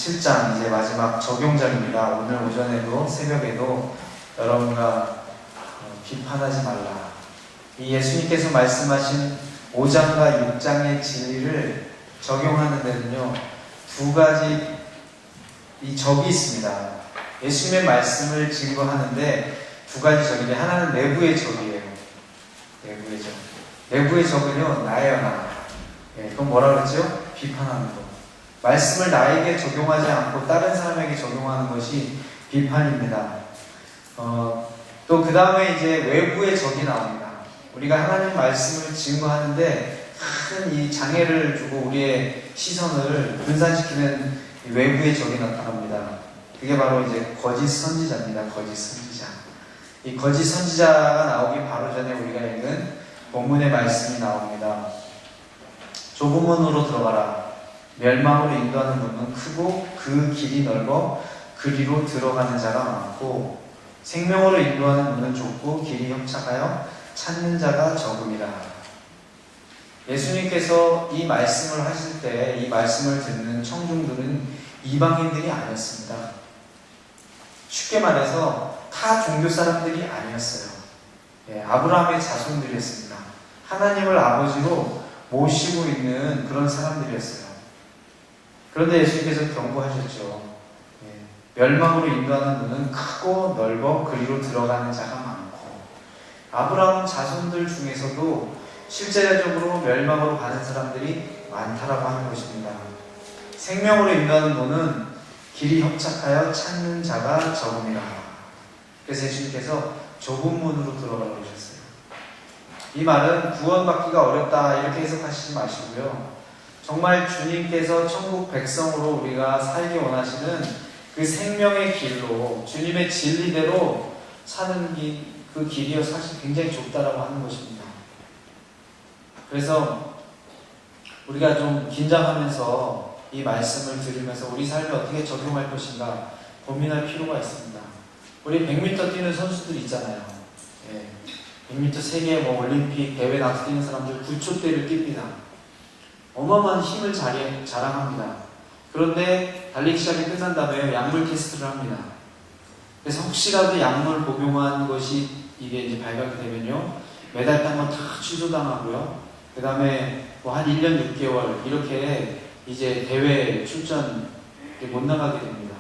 7장 이제 마지막 적용장입니다. 오늘 오전에도 새벽에도 여러분과 비판하지 말라. 이 예수님께서 말씀하신 5장과 6장의 진리를 적용하는 데는요, 두 가지 이 적이 있습니다. 예수님의 말씀을 증거하는데 두 가지 적인데, 하나는 내부의 적이에요. 내부의 적. 내부의 적은요, 나예요, 나. 그건 뭐라 그랬죠? 비판하는 거. 말씀을 나에게 적용하지 않고 다른 사람에게 적용하는 것이 비판입니다. 또 그 다음에 이제 외부의 적이 나옵니다. 우리가 하나님 말씀을 증거하는데 큰 이 장애를 주고 우리의 시선을 분산시키는 외부의 적이 나타납니다. 그게 바로 이제 거짓 선지자입니다. 거짓 선지자. 이 거짓 선지자가 나오기 바로 전에 우리가 읽은 본문의 말씀이 나옵니다. 좁은 문으로 들어가라. 멸망으로 인도하는 문은 크고 그 길이 넓어 그리로 들어가는 자가 많고, 생명으로 인도하는 문은 좁고 길이 협착하여 찾는 자가 적음이라. 예수님께서 이 말씀을 하실 때 이 말씀을 듣는 청중들은 이방인들이 아니었습니다. 쉽게 말해서 타 종교 사람들이 아니었어요. 아브라함의 자손들이었습니다. 하나님을 아버지로 모시고 있는 그런 사람들이었어요. 그런데 예수님께서 경고하셨죠. 멸망으로 인도하는 문은 크고 넓어 그리로 들어가는 자가 많고, 아브라함 자손들 중에서도 실제적으로 멸망으로 가는 사람들이 많다라고 하는 것입니다. 생명으로 인도하는 문은 길이 협착하여 찾는 자가 적음이라. 그래서 예수님께서 좁은 문으로 들어가라고 하셨어요. 이 말은 구원받기가 어렵다 이렇게 해석하시지 마시고요, 정말 주님께서 천국 백성으로 우리가 살기 원하시는 그 생명의 길로, 주님의 진리대로 사는 그 길이요, 사실 굉장히 좁다라고 하는 것입니다. 그래서 우리가 좀 긴장하면서 이 말씀을 들으면서 우리 삶에 어떻게 적용할 것인가 고민할 필요가 있습니다. 우리 100m 뛰는 선수들 있잖아요. 100m 세계 올림픽 대회 나가서 뛰는 사람들 9초대를 뜁니다. 어마어마한 힘을 자랑합니다. 그런데 달리기 시작이 끝난 다음에 약물 테스트를 합니다. 그래서 혹시라도 약물 복용한 것이 이게 이제 발각이 되면요, 메달 딴 건 다 취소당하고요, 그 다음에 한 1년 6개월 이렇게 이제 대회 출전 못 나가게 됩니다.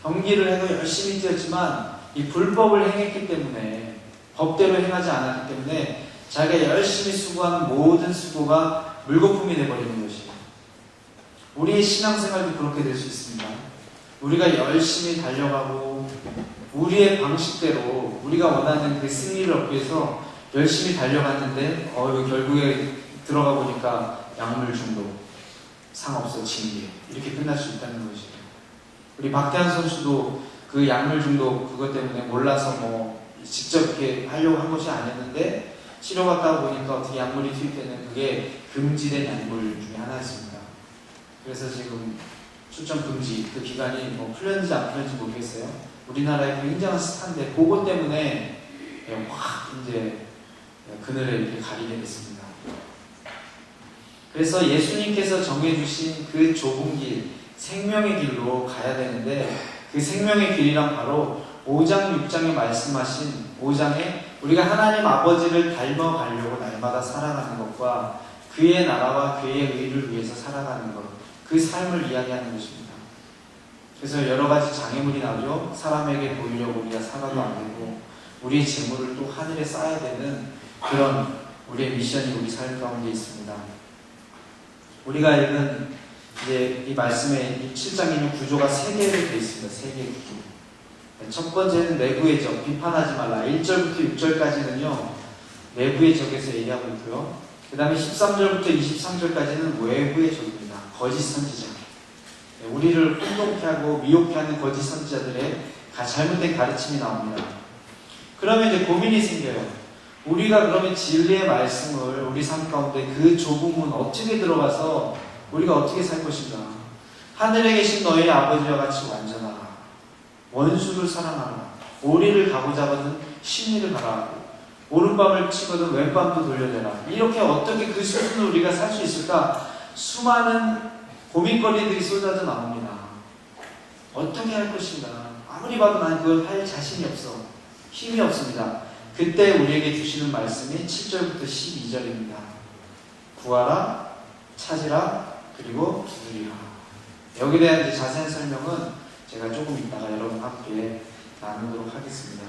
경기를 해도 열심히 뛰었지만 이 불법을 행했기 때문에, 법대로 행하지 않았기 때문에 자기가 열심히 수고한 모든 수고가 물거품이 되어버리는 것이에요. 우리의 신앙생활도 그렇게 될 수 있습니다. 우리가 열심히 달려가고 우리의 방식대로 우리가 원하는 그 승리를 얻기 위해서 열심히 달려갔는데 결국에 들어가 보니까 약물 중독, 상 없어, 징계, 이렇게 끝날 수 있다는 것이에요. 우리 박태환 선수도 그 약물 중독 그것 때문에 몰라서 직접 이렇게 하려고 한 것이 아니었는데 치료 갔다 보니까 어떻게 약물이 투입되는 그게 금지된 약물 중에 하나였습니다. 그래서 지금 출전 금지, 그 기간이 풀렸는지 안 풀렸는지 모르겠어요. 우리나라의 굉장한 스타인데 그것 때문에 확 이제 그늘을 이렇게 가리게 됐습니다. 그래서 예수님께서 정해주신 그 좁은 길, 생명의 길로 가야 되는데, 그 생명의 길이란 바로 5장, 6장에 말씀하신 5장에 우리가 하나님 아버지를 닮아가려고 날마다 살아가는 것과 그의 나라와 그의 의를 위해서 살아가는 것, 그 삶을 이야기하는 것입니다. 그래서 여러 가지 장애물이 나오죠. 사람에게 보이려고 우리가 살아도 안 되고, 우리의 재물을 또 하늘에 쌓아야 되는 그런 우리의 미션이 우리 삶 가운데 있습니다. 우리가 읽은 이제 이 말씀의 이 7장의 구조가 3개로 되어 있습니다. 3개의 구조. 첫 번째는 내부의 적, 비판하지 말라. 1절부터 6절까지는요, 내부의 적에서 얘기하고 있고요. 그 다음에 13절부터 23절까지는 외부의 적입니다. 거짓 선지자. 우리를 혼동케 하고 미혹케 하는 거짓 선지자들의 잘못된 가르침이 나옵니다. 그러면 이제 고민이 생겨요. 우리가 그러면 진리의 말씀을 우리 삶 가운데 그 좁은 문 어떻게 들어가서 우리가 어떻게 살 것인가. 하늘에 계신 너희 아버지와 같이 완전하라. 원수를 사랑하라. 오리를 가고자 하거든 심리를 바라고, 오른밤을 치거든 왼밤도 돌려내라. 이렇게 어떻게 그 수준으로 우리가 살 수 있을까? 수많은 고민거리들이 쏟아져 나옵니다. 어떻게 할 것인가? 아무리 봐도 난 그걸 할 자신이 없어. 힘이 없습니다. 그때 우리에게 주시는 말씀이 7절부터 12절입니다. 구하라, 찾으라, 그리고 두드리라. 여기에 대한 이제 자세한 설명은 제가 조금 이따가 여러분 함께 나누도록 하겠습니다.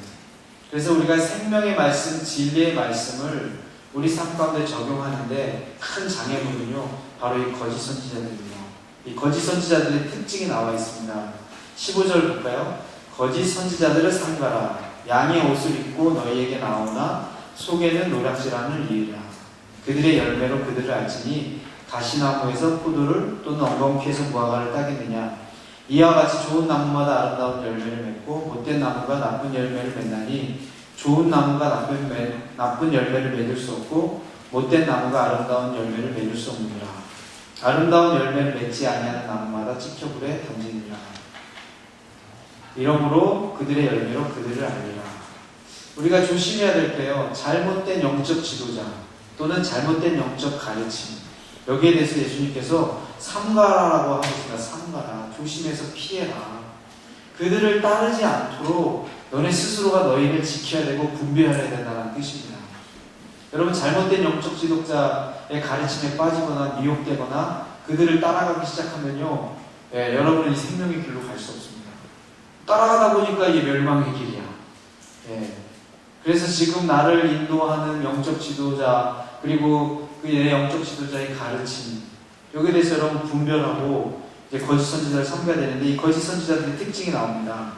그래서 우리가 생명의 말씀, 진리의 말씀을 우리 삶 가운데 적용하는데 큰 장애물은요, 바로 이 거짓 선지자들입니다. 이 거짓 선지자들의 특징이 나와 있습니다. 15절 볼까요? 거짓 선지자들을 삼가라. 양의 옷을 입고 너희에게 나오나 속에는 노략질하는 이유라. 그들의 열매로 그들을 알지니 가시나무에서 포도를 또는 엉겅퀴에서 무화과를 따겠느냐. 이와 같이 좋은 나무마다 아름다운 열매를 맺고 못된 나무가 나쁜 열매를 맺나니 좋은 나무가 나쁜 열매를 맺을 수 없고 못된 나무가 아름다운 열매를 맺을 수 없느니라. 아름다운 열매를 맺지 아니하는 나무마다 찍혀 불에 던지느니라. 이러므로 그들의 열매로 그들을 알리라. 우리가 조심해야 될 게요, 잘못된 영적 지도자 또는 잘못된 영적 가르침, 여기에 대해서 예수님께서 삼가라라고 하고 있습니다. 삼가라. 조심해서 피해라. 그들을 따르지 않도록 너네 스스로가 너희를 지켜야 되고 분별해야 된다는 뜻입니다. 여러분, 잘못된 영적 지도자의 가르침에 빠지거나 미혹되거나 그들을 따라가기 시작하면요, 여러분은 이 생명의 길로 갈 수 없습니다. 따라가다 보니까 이게 멸망의 길이야. 그래서 지금 나를 인도하는 영적 지도자, 그리고 그 영적 지도자의 가르침, 여기에 대해서 여러분 분별하고 이제 거짓 선지자를 섬겨야 되는데, 이 거짓 선지자들의 특징이 나옵니다.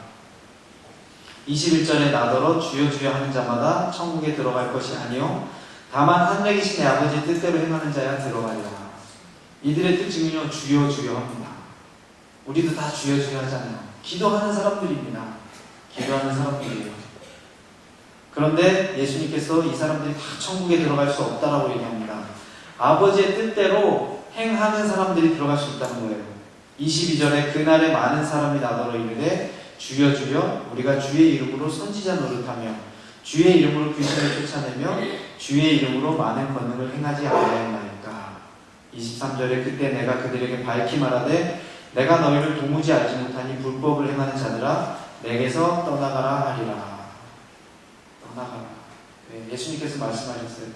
21절에 나더러 주여 주여 하는 자마다 천국에 들어갈 것이 아니요 다만 하늘에 계신 내 아버지의 뜻대로 행하는 자야 들어가리라. 이들의 특징은요, 주여 주여 합니다. 우리도 다 주여 주여 하잖아요. 기도하는 사람들입니다. 기도하는 사람들이에요. 그런데 예수님께서 이 사람들이 다 천국에 들어갈 수 없다라고 얘기합니다. 아버지의 뜻대로 행하는 사람들이 들어갈 수 있다는 거예요. 22절에 그날에 많은 사람이 나더러 이르되 주여 주여 우리가 주의 이름으로 선지자 노릇하며 주의 이름으로 귀신을 쫓아내며 주의 이름으로 많은 권능을 행하지 아니하였나이까. 23절에 그때 내가 그들에게 밝히 말하되 내가 너희를 도무지 알지 못하니 불법을 행하는 자들아 내게서 떠나가라 하리라. 떠나가라. 예수님께서 말씀하셨어요.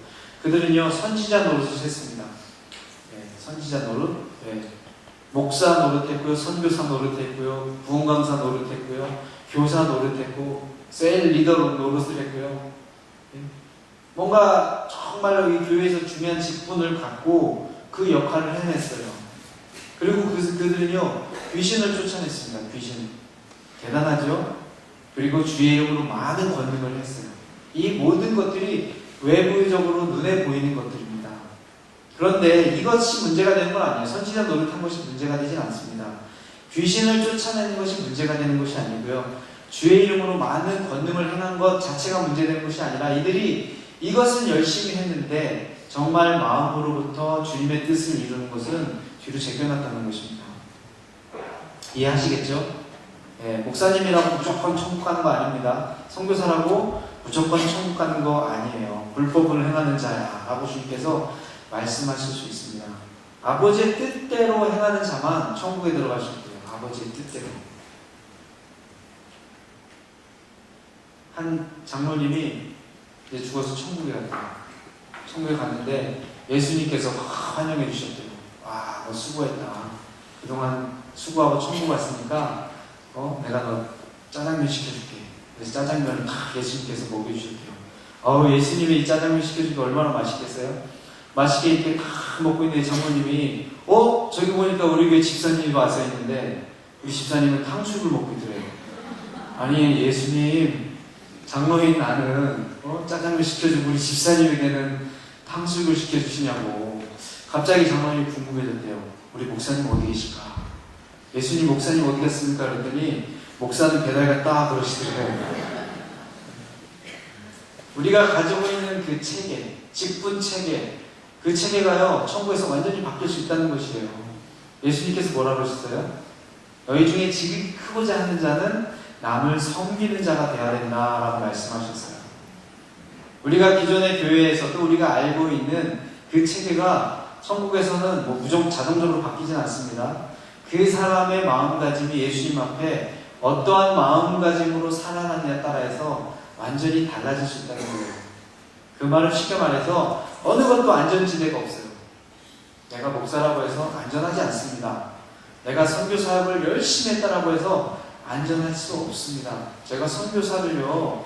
그들은요, 선지자 노릇을 했습니다. 선지자 노릇, 목사 노릇했고요, 선교사 노릇했고요, 부흥강사 노릇했고요, 교사 노릇했고, 셀 리더 노릇을 했고요. 뭔가 정말로 이 교회에서 중요한 직분을 갖고 그 역할을 해냈어요. 그리고 그들은요, 귀신을 쫓아냈습니다. 귀신. 대단하죠? 그리고 주의 이름으로 많은 권능을 했어요. 이 모든 것들이 외부적으로 눈에 보이는 것들입니다. 그런데 이것이 문제가 되는 건 아니에요. 선지자 노릇한 것이 문제가 되진 않습니다. 귀신을 쫓아내는 것이 문제가 되는 것이 아니고요, 주의 이름으로 많은 권능을 행한 것 자체가 문제되는 것이 아니라 이들이 이것은 열심히 했는데 정말 마음으로부터 주님의 뜻을 이루는 것은 뒤로 제껴놨다는 것입니다. 이해하시겠죠? 목사님이라고 무조건 천국 가는 거 아닙니다. 선교사라고 무조건 천국 가는 거 아니에요. 불법을 행하는 자야 라고 주님께서 말씀하실 수 있습니다. 아버지의 뜻대로 행하는 자만 천국에 들어갈 수 있대요. 아버지의 뜻대로. 한 장로님이 이제 죽어서 천국에 갔대요. 천국에 갔는데 예수님께서 환영해 주셨대요. 와, 너 수고했다. 그동안 수고하고 천국 왔으니까 내가 너 짜장면 시켜줄게. 그래서 짜장면을 딱 예수님께서 먹여주셨대요. 예수님이 이 짜장면 시켜주니까 얼마나 맛있겠어요? 맛있게 이렇게 다 먹고 있는데 장모님이 저기 보니까 우리 교회 집사님이 와서 있는데 우리 집사님은 탕수육을 먹고 있더래요. 아니, 예수님, 장로인 나는 짜장면 시켜주고 우리 집사님에게는 탕수육을 시켜주시냐고. 갑자기 장로님이 궁금해졌대요. 우리 목사님 어디 계실까? 예수님 목사님 어디 갔습니까? 그랬더니 목사는 배달 갔다 그러시더래요. 우리가 가지고 있는 그 체계, 직분 체계, 그 체계가요, 천국에서 완전히 바뀔 수 있다는 것이에요. 예수님께서 뭐라 그러셨어요? 너희 중에 직이 크고자 하는 자는 남을 섬기는 자가 되어야 된다라고 말씀하셨어요. 우리가 기존의 교회에서도 우리가 알고 있는 그 체계가 천국에서는 무조건 자동적으로 바뀌진 않습니다. 그 사람의 마음가짐이 예수님 앞에 어떠한 마음가짐으로 살아가느냐에 따라서 완전히 달라질 수 있다는 거예요. 그 말을 쉽게 말해서 어느 것도 안전지대가 없어요. 내가 목사라고 해서 안전하지 않습니다. 내가 선교 사역을 열심히 했다라고 해서 안전할 수 없습니다. 제가 선교사를요,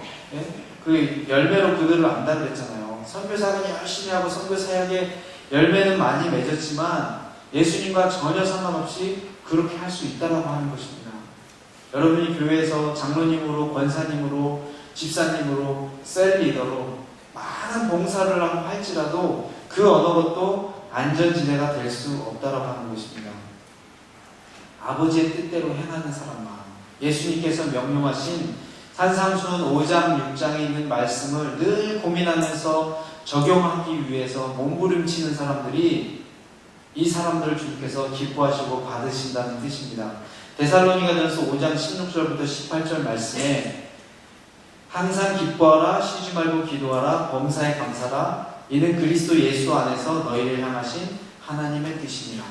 그 열매로 그들을 안다 그랬잖아요. 선교 사역은 열심히 하고 선교 사역의 열매는 많이 맺었지만 예수님과 전혀 상관없이 그렇게 할 수 있다라고 하는 것입니다. 여러분이 교회에서 장로님으로, 권사님으로, 집사님으로, 셀 리더로 많은 봉사를 하고 할지라도 그 어느 것도 안전지대가 될 수 없다라고 하는 것입니다. 아버지의 뜻대로 행하는 사람만, 예수님께서 명령하신 산상수훈 5장, 6장에 있는 말씀을 늘 고민하면서 적용하기 위해서 몸부림치는 사람들이 이 사람들을 주님께서 기뻐하시고 받으신다는 뜻입니다. 데살로니가전서 5장 16절부터 18절 말씀에 항상 기뻐하라, 쉬지 말고 기도하라, 범사에 감사라, 이는 그리스도 예수 안에서 너희를 향하신 하나님의 뜻이니라.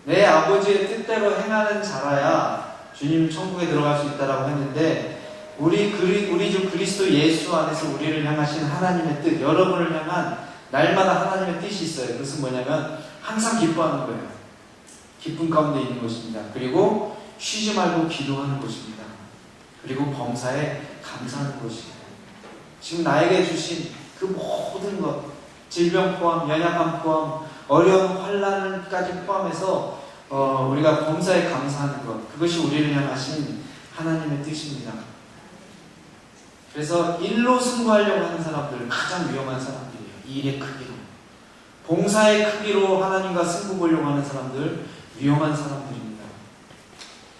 내 아버지의 뜻대로 행하는 자라야 주님 천국에 들어갈 수 있다라고 했는데, 우리 주 그리스도 예수 안에서 우리를 향하신 하나님의 뜻, 여러분을 향한 날마다 하나님의 뜻이 있어요. 그것은 뭐냐면 항상 기뻐하는 거예요. 기쁨 가운데 있는 것입니다. 그리고 쉬지 말고 기도하는 것입니다. 그리고 범사에 감사하는 것입니다. 지금 나에게 주신 그 모든 것, 질병 포함, 연약함 포함, 어려운 환난까지 포함해서 우리가 범사에 감사하는 것, 그것이 우리를 향하신 하나님의 뜻입니다. 그래서 일로 승부하려고 하는 사람들, 가장 위험한 사람들이에요. 일의 크기로, 봉사의 크기로 하나님과 승부 보려고 하는 사람들, 위험한 사람들입니다.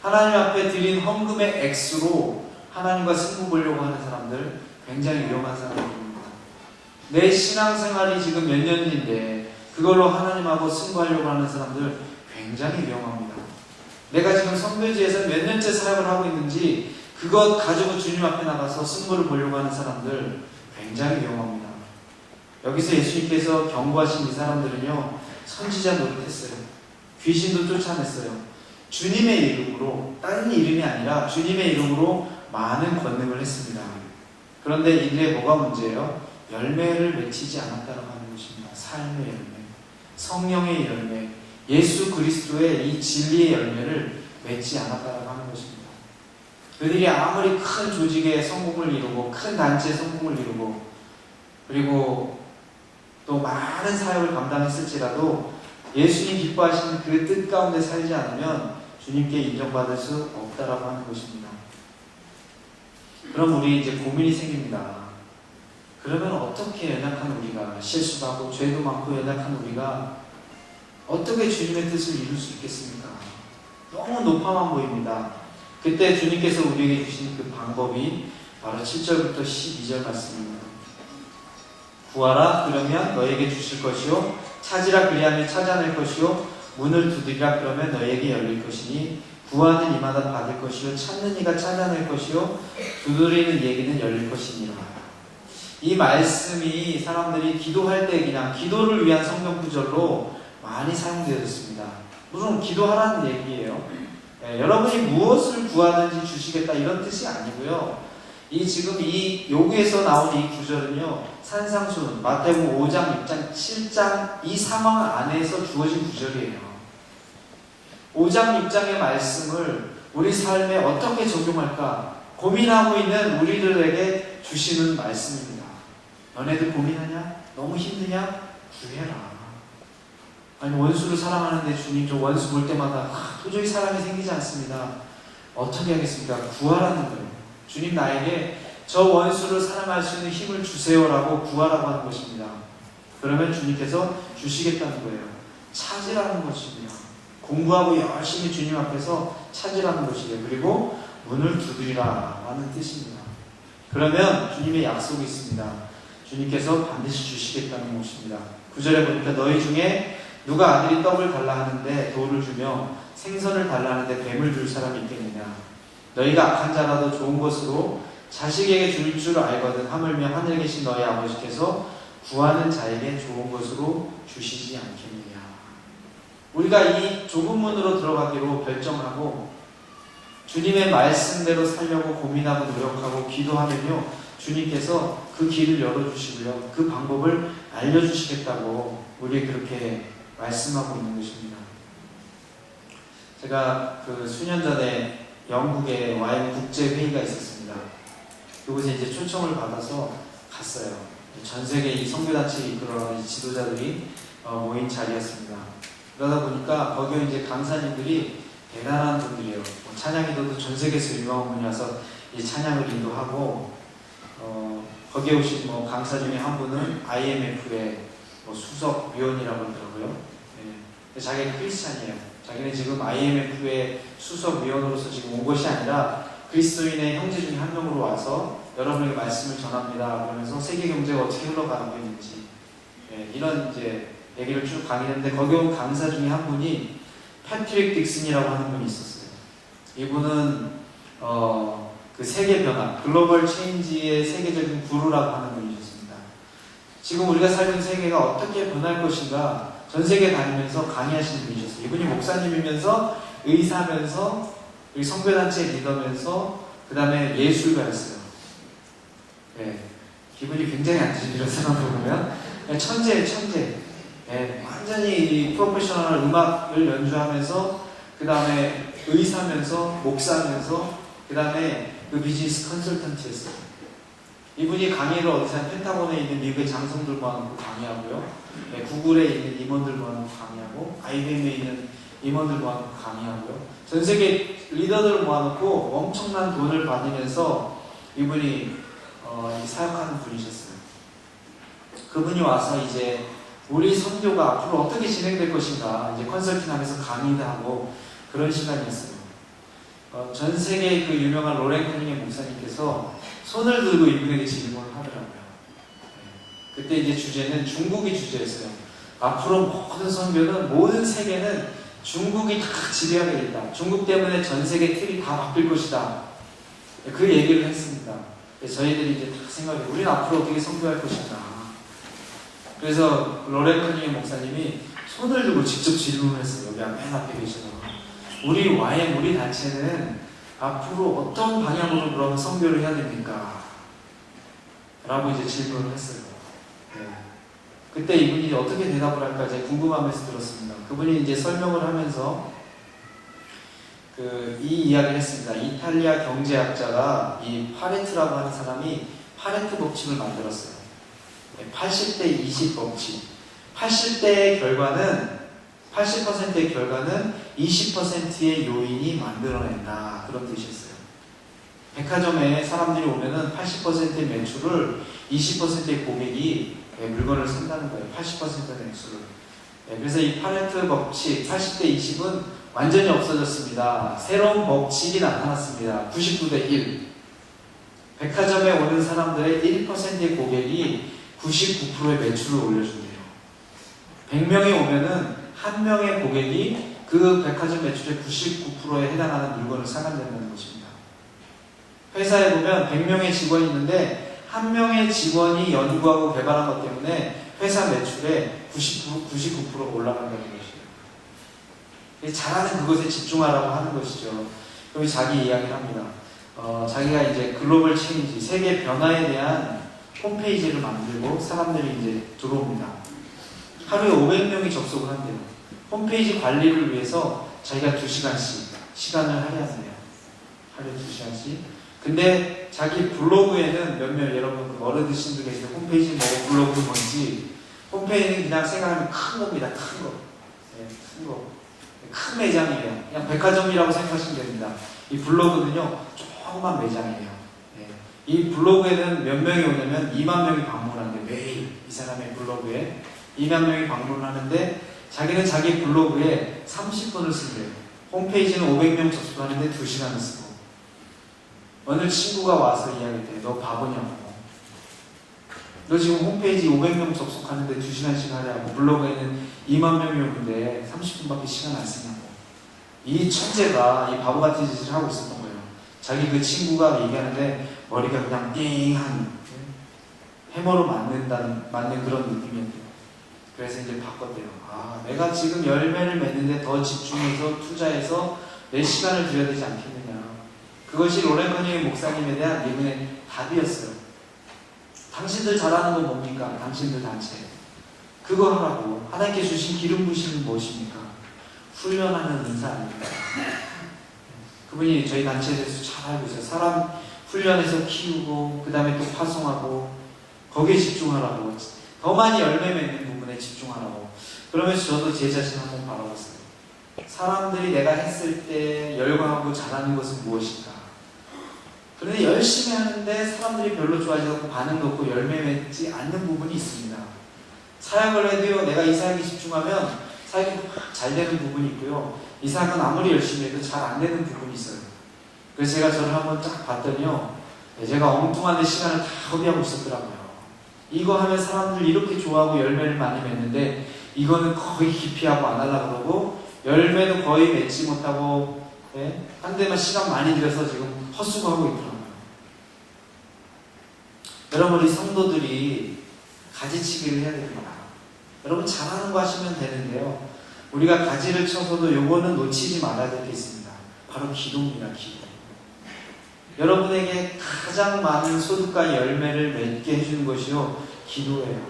하나님 앞에 드린 헌금의 액수로 하나님과 승부 보려고 하는 사람들, 굉장히 위험한 사람들입니다. 내 신앙생활이 지금 몇 년인데 그걸로 하나님하고 승부하려고 하는 사람들, 굉장히 위험합니다. 내가 지금 선교지에서 몇 년째 사역을 하고 있는지 그것 가지고 주님 앞에 나가서 승부를 보려고 하는 사람들, 굉장히 위험합니다. 여기서 예수님께서 경고하신 이 사람들은요, 선지자 노릇했어요. 귀신도 쫓아냈어요. 주님의 이름으로, 다른 이름이 아니라 주님의 이름으로 많은 권능을 했습니다. 그런데 이들의 뭐가 문제예요? 열매를 맺히지 않았다고 하는 것입니다. 삶의 열매, 성령의 열매, 예수 그리스도의 이 진리의 열매를 맺지 않았다고 하는 것입니다. 그들이 아무리 큰 조직의 성공을 이루고 큰 단체의 성공을 이루고 그리고 또 많은 사역을 감당했을지라도 예수님 기뻐하시는 그 뜻 가운데 살지 않으면 주님께 인정받을 수 없다라고 하는 것입니다. 그럼 우리 이제 고민이 생깁니다. 그러면 어떻게 연약한 우리가, 실수도 하고 죄도 많고 연약한 우리가 어떻게 주님의 뜻을 이룰 수 있겠습니까? 너무 높아만 보입니다. 그때 주님께서 우리에게 주신 그 방법이 바로 7절부터 12절 말씀입니다. 구하라, 그러면 너에게 주실 것이요, 찾으라, 그리하면 찾아낼 것이요, 문을 두드리라, 그러면 너에게 열릴 것이니, 구하는 이마다 받을 것이요, 찾는 이가 찾아낼 것이요, 두드리는 이에게는 열릴 것이니라. 이 말씀이 사람들이 기도할 때 그냥 기도를 위한 성경 구절로 많이 사용되었습니다. 물론 기도하라는 얘기예요. 여러분이 무엇을 구하든지 주시겠다, 이런 뜻이 아니고요. 지금 이 여기에서 나온 이 구절은요, 산상수훈, 마태복음 5장, 6장, 7장 이 상황 안에서 주어진 구절이에요. 5장, 6장의 말씀을 우리 삶에 어떻게 적용할까 고민하고 있는 우리들에게 주시는 말씀입니다. 너네들 고민하냐? 너무 힘드냐? 구해라. 아니, 원수를 사랑하는데 주님, 저 원수 볼 때마다 도저히 사랑이 생기지 않습니다. 어떻게 하겠습니까? 구하라는 거예요. 주님, 나에게 저 원수를 사랑할 수 있는 힘을 주세요라고 구하라고 하는 것입니다. 그러면 주님께서 주시겠다는 거예요. 찾으라는 것입니다. 공부하고 열심히 주님 앞에서 찾으라는 것이에요. 그리고 문을 두드리라 라는 뜻입니다. 그러면 주님의 약속이 있습니다. 주님께서 반드시 주시겠다는 것입니다. 9절에 보니까 너희 중에 누가 아들이 떡을 달라 하는데 돌을 주며 생선을 달라 하는데 뱀을 줄 사람이 있겠느냐. 너희가 악한 자라도 좋은 것으로 자식에게 줄 줄 알거든 하물며 하늘에 계신 너희 아버지께서 구하는 자에게 좋은 것으로 주시지 않겠느냐. 우리가 이 좁은 문으로 들어가기로 결정하고 주님의 말씀대로 살려고 고민하고 노력하고 기도하면요, 주님께서 그 길을 열어주시고요, 그 방법을 알려주시겠다고 우리 그렇게 말씀하고 있는 것입니다. 제가 그 수년 전에 영국에 와인 국제회의가 있었습니다. 그곳에 이제 초청을 받아서 갔어요. 전 세계 이 선교단체 이끌어가는 지도자들이 모인 자리였습니다. 그러다 보니까 거기에 이제 강사님들이 대단한 분들이에요. 찬양인도도 전 세계에서 유명한 분이 와서 이 찬양을 인도하고, 거기에 오신 강사 중에 한 분은 IMF의 수석 위원이라고 하더라고요. 네. 자기가 크리스찬이에요. 자기는 지금 IMF의 수석 위원으로서 지금 온 것이 아니라 그리스도인의 형제 중에 한 명으로 와서 여러분에게 말씀을 전합니다. 그러면서 세계 경제가 어떻게 흘러가고 있는지, 네, 이런 이제 얘기를 쭉 강의했는데, 거기 온 강사 중에 한 분이 패트릭 딕슨이라고 하는 분이 있었어요. 이분은 그 세계 변화, 글로벌 체인지의 세계적인 구루라고 하는 분이셨습니다. 지금 우리가 살는 세계가 어떻게 변할 것인가 전 세계 다니면서 강의하시는 분이셨어요. 이분이 목사님이면서 의사면서 우리 선교단체 리더면서 그 다음에 예술가였어요. 네, 기분이 굉장히 안 좋죠. 이런 사람을 보면. 천재예요, 천재. 네, 완전히 이 프로페셔널 음악을 연주하면서 그 다음에 의사면서 목사면서 그 다음에 그 비즈니스 컨설턴트였어요. 이분이 강의를 어디서 펜타곤에 있는 미국의 장성들 모아놓고 강의하고요, 네, 구글에 있는 임원들 모아놓고 강의하고, IBM에 있는 임원들 모아놓고 강의하고요, 전 세계 리더들을 모아놓고 엄청난 돈을 받으면서 이분이 사역하는 분이셨어요. 그분이 와서 이제 우리 선교가 앞으로 어떻게 진행될 것인가 이제 컨설팅하면서 강의도 하고 그런 시간이었어요. 전 세계 그 유명한 로렌 커닝의 목사님께서 손을 들고 이분에게 질문을 하더라고요. 네. 그때 이제 주제는 중국이 주제였어요. 앞으로 모든 선교는, 모든 세계는 중국이 다 지배하게 된다. 중국 때문에 전 세계 틀이 다 바뀔 것이다. 그 얘기를 했습니다. 저희들이 이제 다 생각해, 우리는 앞으로 어떻게 선교할 것인가. 그래서 로렌 커닝의 목사님이 손을 들고 직접 질문을 했어요. 여기 맨 앞에 계시다가, 우리 YM, 우리 단체는 앞으로 어떤 방향으로 그러면 선교를 해야 됩니까? 라고 이제 질문을 했어요. 네. 그때 이분이 어떻게 대답을 할까 제가 궁금하면서 들었습니다. 그분이 이제 설명을 하면서 이 이야기를 했습니다. 이탈리아 경제학자가 이 파레트라고 하는 사람이 파레트 법칙을 만들었어요. 80대 20 법칙. 80%의 결과는 20%의 요인이 만들어낸다. 그런 뜻이었어요. 백화점에 사람들이 오면은 80%의 매출을 20%의 고객이 물건을 산다는 거예요. 80%의 매출을. 그래서 이 파레트 법칙 80대 20은 완전히 없어졌습니다. 새로운 법칙이 나타났습니다. 99대 1. 백화점에 오는 사람들의 1%의 고객이 99%의 매출을 올려준대요. 100명이 오면은 한 명의 고객이 그 백화점 매출의 99%에 해당하는 물건을 사간다는 것입니다. 회사에 보면 100명의 직원이 있는데 한 명의 직원이 연구하고 개발한 것 때문에 회사 매출의 99% 올라간다는 것이에요. 잘하는 그것에 집중하라고 하는 것이죠. 그럼 자기 이야기를 합니다. 자기가 이제 글로벌 체인지, 세계 변화에 대한 홈페이지를 만들고 사람들이 이제 들어옵니다. 하루에 500명이 접속을 한대요. 홈페이지 관리를 위해서 자기가 2시간씩 시간을 할애한대요. 하루에 2시간씩. 근데 자기 블로그에는 몇몇, 여러분 어르신들 계실 때 홈페이지 블로그 뭔지, 홈페이지는 그냥 생각하면 큰 겁니다. 큰 거. 네, 큰 거. 큰 매장이에요. 그냥 백화점이라고 생각하시면 됩니다. 이 블로그는요, 조그만 매장이에요. 네. 이 블로그에는 몇 명이 오냐면 2만 명이 방문하는데, 매일 이 사람의 블로그에 2만 명이 방문하는데, 자기는 자기 블로그에 30분을 쓴대요. 홈페이지는 500명 접속하는데 2시간을 쓰고. 어느 친구가 와서 이야기해. 너 바보냐고. 너 지금 홈페이지 500명 접속하는데 2시간씩 하냐고. 블로그에는 2만 명이 오는데 30분밖에 시간 안 쓰냐고. 이 천재가 이 바보 같은 짓을 하고 있었던 거예요. 자기 그 친구가 얘기하는데 머리가 그냥 띵한, 해머로 맞는 그런 느낌이었대요. 그래서 이제 바꿨대요. 아, 내가 지금 열매를 맺는데 더 집중해서 투자해서 내 시간을 들여야 되지 않겠느냐. 그것이 로렌 커닝 목사님에 대한 예문의 답이었어요. 당신들 잘하는 건 뭡니까? 당신들 단체. 그거 하라고. 하나님께 주신 기름 부심은 무엇입니까? 훈련하는 은사 아닙니까? 그분이 저희 단체에 대해서 잘 알고 있어요. 사람 훈련해서 키우고 그 다음에 또 파송하고 거기에 집중하라고. 더 많이 열매 맺는 부분에 집중하라고. 그러면서 저도 제 자신 한번 바라봤어요. 사람들이 내가 했을 때 열광하고 잘하는 것은 무엇인가? 그런데 열심히 하는데 사람들이 별로 좋아하지 않고 반응도 없고 열매 맺지 않는 부분이 있습니다. 사역을 해도요, 내가 이 사역에 집중하면 사역이 잘 되는 부분이 있고요, 이 사역은 아무리 열심히 해도 잘 안 되는 부분이 있어요. 그래서 제가 저를 한번 딱 봤더니요, 제가 엉뚱한 데 시간을 다 허비하고 있었더라고요. 이거 하면 사람들 이렇게 좋아하고 열매를 많이 맺는데 이거는 거의 기피하고 안 하려고 그러고 열매도 거의 맺지 못하고, 네? 한 대만 시간 많이 들여서 지금 헛수고하고 있더라고요. 여러분, 우리 성도들이 가지치기를 해야 됩니다. 여러분, 잘하는 거 하시면 되는데요, 우리가 가지를 쳐서도 요거는 놓치지 말아야 될 게 있습니다. 바로 기도입니다. 기도. 여러분에게 가장 많은 소득과 열매를 맺게 해주는 것이요, 기도예요.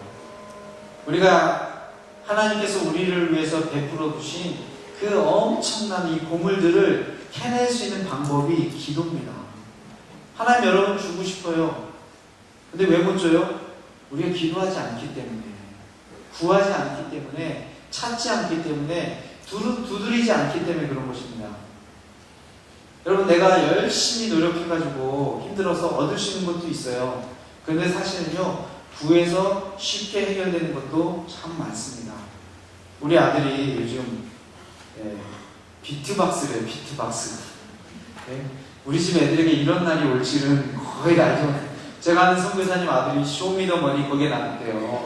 우리가 하나님께서 우리를 위해서 베풀어 주신 그 엄청난 이 보물들을 캐낼 수 있는 방법이 기도입니다. 하나님 여러분 주고 싶어요. 근데 왜 못 줘요? 우리가 기도하지 않기 때문에, 구하지 않기 때문에, 찾지 않기 때문에, 두드리지 않기 때문에 그런 것입니다. 여러분, 내가 열심히 노력해가지고 힘들어서 얻을 수 있는 것도 있어요. 그런데 사실은요, 구해서 쉽게 해결되는 것도 참 많습니다. 우리 아들이 요즘 비트박스래요. 비트박스. 우리 집 애들에게 이런 날이 올지는 거의 알지 못해요. 제가 아는 선교사님 아들이 쇼미더머니 거기에 나갔대요.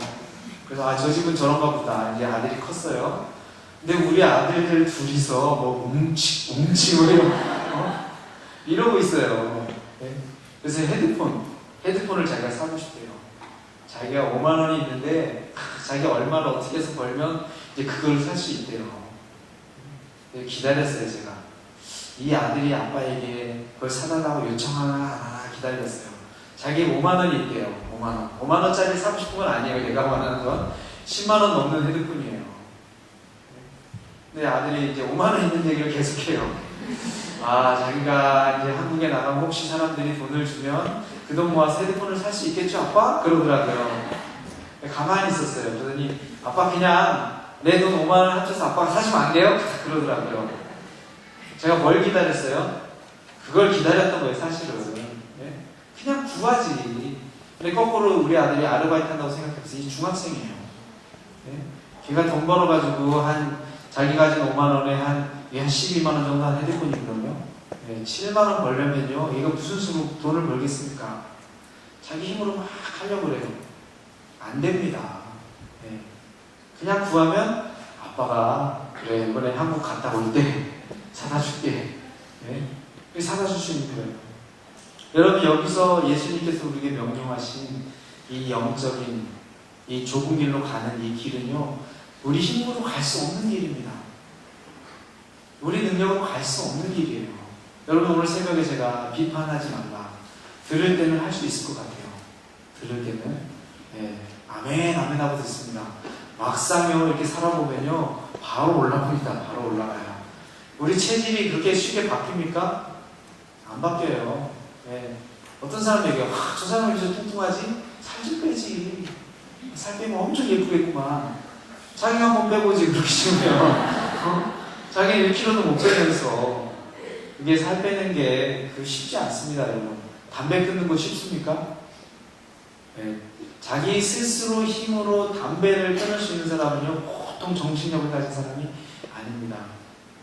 그래서 저 집은 저런가 보다. 이제 아들이 컸어요. 근데 우리 아들들 둘이서 뭐 뭉치 이러고 있어요. 그래서 헤드폰을 자기가 사고 싶대요. 자기가 5만 원이 있는데 자기가 얼마를 어떻게 해서 벌면 이제 그걸 살 수 있대요. 기다렸어요. 제가 이 아들이 아빠에게 그걸 사달라고 요청하나 안 하나 기다렸어요. 자기 5만 원이 있대요. 5만 원. 5만 원짜리 사고 싶은 건 아니에요. 내가 원하는 건 10만 원 넘는 헤드폰이에요. 근데 아들이 이제 5만 원 있는 얘기를 계속해요. 자기가 이제 한국에 나가면 혹시 사람들이 돈을 주면 그 돈 모아서 헤드폰을 살 수 있겠죠, 아빠? 그러더라고요. 가만히 있었어요. 그러더니 아빠 그냥 내 돈 5만 원 합쳐서 아빠가 사주면 안 돼요? 그러더라고요. 제가 뭘 기다렸어요? 그걸 기다렸던 거예요, 사실은. 그냥 구하지. 근데 거꾸로 우리 아들이 아르바이트 한다고 생각했어요. 이 중학생이에요. 걔가 돈 벌어가지고 자기 가진 5만 원에 한 12만 원 정도 한 헤드폰이거든요. 7만 원 벌려면요, 이거 무슨 수로 돈을 벌겠습니까? 자기 힘으로 막 하려고 그래요. 안 됩니다. 그냥 구하면 아빠가 그래 이번에 한국 갔다 올 때 사다 줄게. 사다 줄 수 있는 거예요. 여러분, 여기서 예수님께서 우리에게 명령하신 이 영적인 이 좁은 길로 가는 이 길은요, 우리 힘으로 갈 수 없는 길입니다. 우리 능력으로 갈 수 없는 길이에요. 여러분, 오늘 새벽에 제가 비판하지 말라, 들을 때는 할 수 있을 것 같아요. 들을 때는 아멘 아멘 하고 듣습니다. 막상요 이렇게 살아보면요, 바로 올라갑니다. 바로 올라가요. 우리 체질이 그렇게 쉽게 바뀝니까? 안 바뀌어요. 어떤 사람 얘기해요. 저 사람이 저 뚱뚱하지? 살 좀 빼지. 살 빼면 엄청 예쁘겠구만. 자기가 한번 빼보지, 그렇게 쉬우면. 자기는 1kg도 못 빼면서. 이게 살 빼는 게 쉽지 않습니다, 여러분. 담배 끊는 거 쉽습니까? 자기 스스로 힘으로 담배를 끊을 수 있는 사람은요, 보통 정신력을 가진 사람이 아닙니다.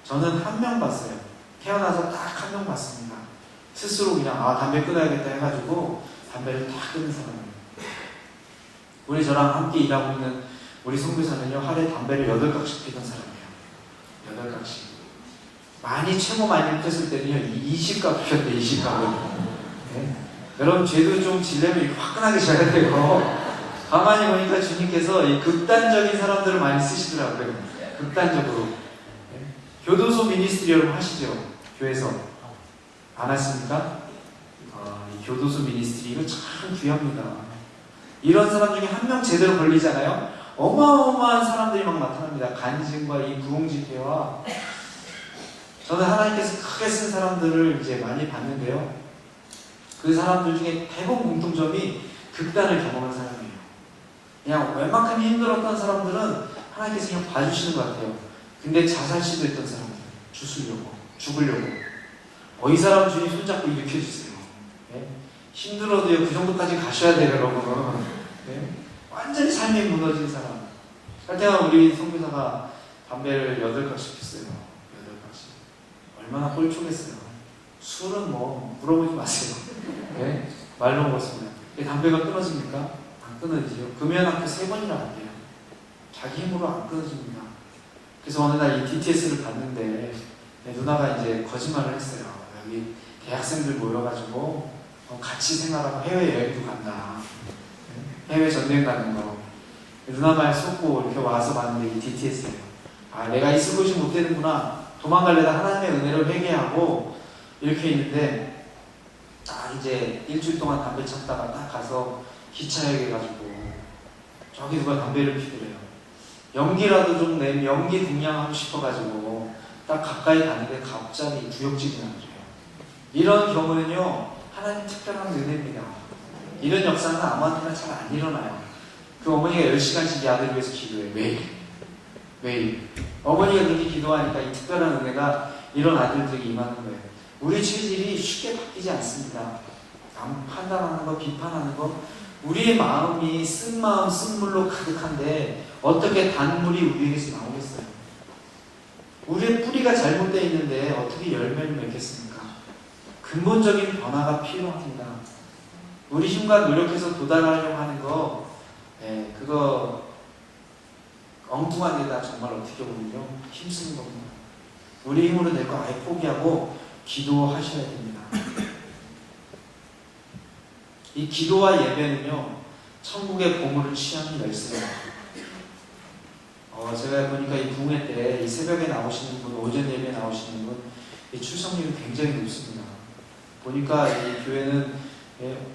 저는 한 명 봤어요. 태어나서 딱 한 명 봤습니다. 스스로 그냥 담배 끊어야겠다 해가지고 담배를 딱 끊는 사람이에요. 우리 저랑 함께 일하고 있는 우리 선교사는요, 하루에 담배를 8각씩 피던 사람이에요. 8각씩. 최고 많이 폈을 때는요, 20각 피웠대, 20각을. 여러분, 죄도 좀 질려면 화끈하게 져야 돼요. 가만히 보니까 주님께서 이 극단적인 사람들을 많이 쓰시더라고요. 극단적으로. 교도소 미니스트리 여러분 하시죠? 교회에서. 안 하십니까? 이 교도소 미니스트리 이거 참 귀합니다. 이런 사람 중에 한 명 제대로 걸리잖아요? 어마어마한 사람들이 막 나타납니다. 간증과 이 부흥집회와 저는 하나님께서 크게 쓴 사람들을 이제 많이 봤는데요. 그 사람들 중에 대부분 공통점이 극단을 경험한 사람이에요. 그냥 웬만큼 힘들었던 사람들은 하나님께서 그냥 봐주시는 것 같아요. 근데 자살 시도했던 사람들, 죽으려고. 이 사람 주님 손잡고 일으켜주세요. 네? 힘들어도요, 그 정도까지 가셔야 돼요, 여러분. 네? 완전히 삶이 무너진 사람. 할 때가 우리 선교사가 담배를 8갑씩 폈어요. 8갑씩. 얼마나 꼴초겠어요. 술은 뭐, 물어보지 마세요. 네? 말로 먹었습니다. 담배가 끊어집니까? 안 끊어지죠. 금연학교 3번이나 한대요. 자기 힘으로 안 끊어집니다. 그래서 어느 날 이 DTS를 봤는데, 누나가 이제 거짓말을 했어요. 여기 대학생들 모여가지고 같이 생활하고 해외여행도 간다. 해외 전쟁 가는 거. 누나 말 속고 이렇게 와서 봤는데 이 DTS예요. 내가 있을 곳이 못 되는구나. 도망갈래다 하나님의 은혜를 회개하고 이렇게 있는데 딱 이제 일주일 동안 담배 참다가 딱 가서 기차역에 가지고 저기 누가 담배를 피더래요. 연기라도 좀 내면 연기 동량하고 싶어가지고 딱 가까이 가는데 갑자기 구역질이 나더래요. 이런 경우는요 하나님 특별한 은혜입니다. 이런 역사는 아무한테나 잘 안 일어나요. 그 어머니가 10시간씩 이 아들을 위해서 기도해요. 매일. 어머니가 그렇게 기도하니까 이 특별한 은혜가 이런 아들들에게 임하는 거예요. 우리 체질이 쉽게 바뀌지 않습니다. 판단하는 거, 비판하는 거, 우리의 마음이 쓴 마음, 쓴 물로 가득한데 어떻게 단물이 우리에게서 나오겠어요? 우리의 뿌리가 잘못되어 있는데 어떻게 열매를 맺겠습니까? 근본적인 변화가 필요합니다. 우리 힘과 노력해서 도달하려고 하는 거, 그거 엉뚱한 데다 정말 어떻게 보면요 힘쓰는 겁니다. 우리 힘으로 될 거 아예 포기하고 기도하셔야 됩니다. 이 기도와 예배는요 천국의 보물을 취하는 열쇠예요. 제가 보니까 이 부흥회 때 이 새벽에 나오시는 분, 오전 예배 나오시는 분, 이 출석률이 굉장히 높습니다. 보니까 이 교회는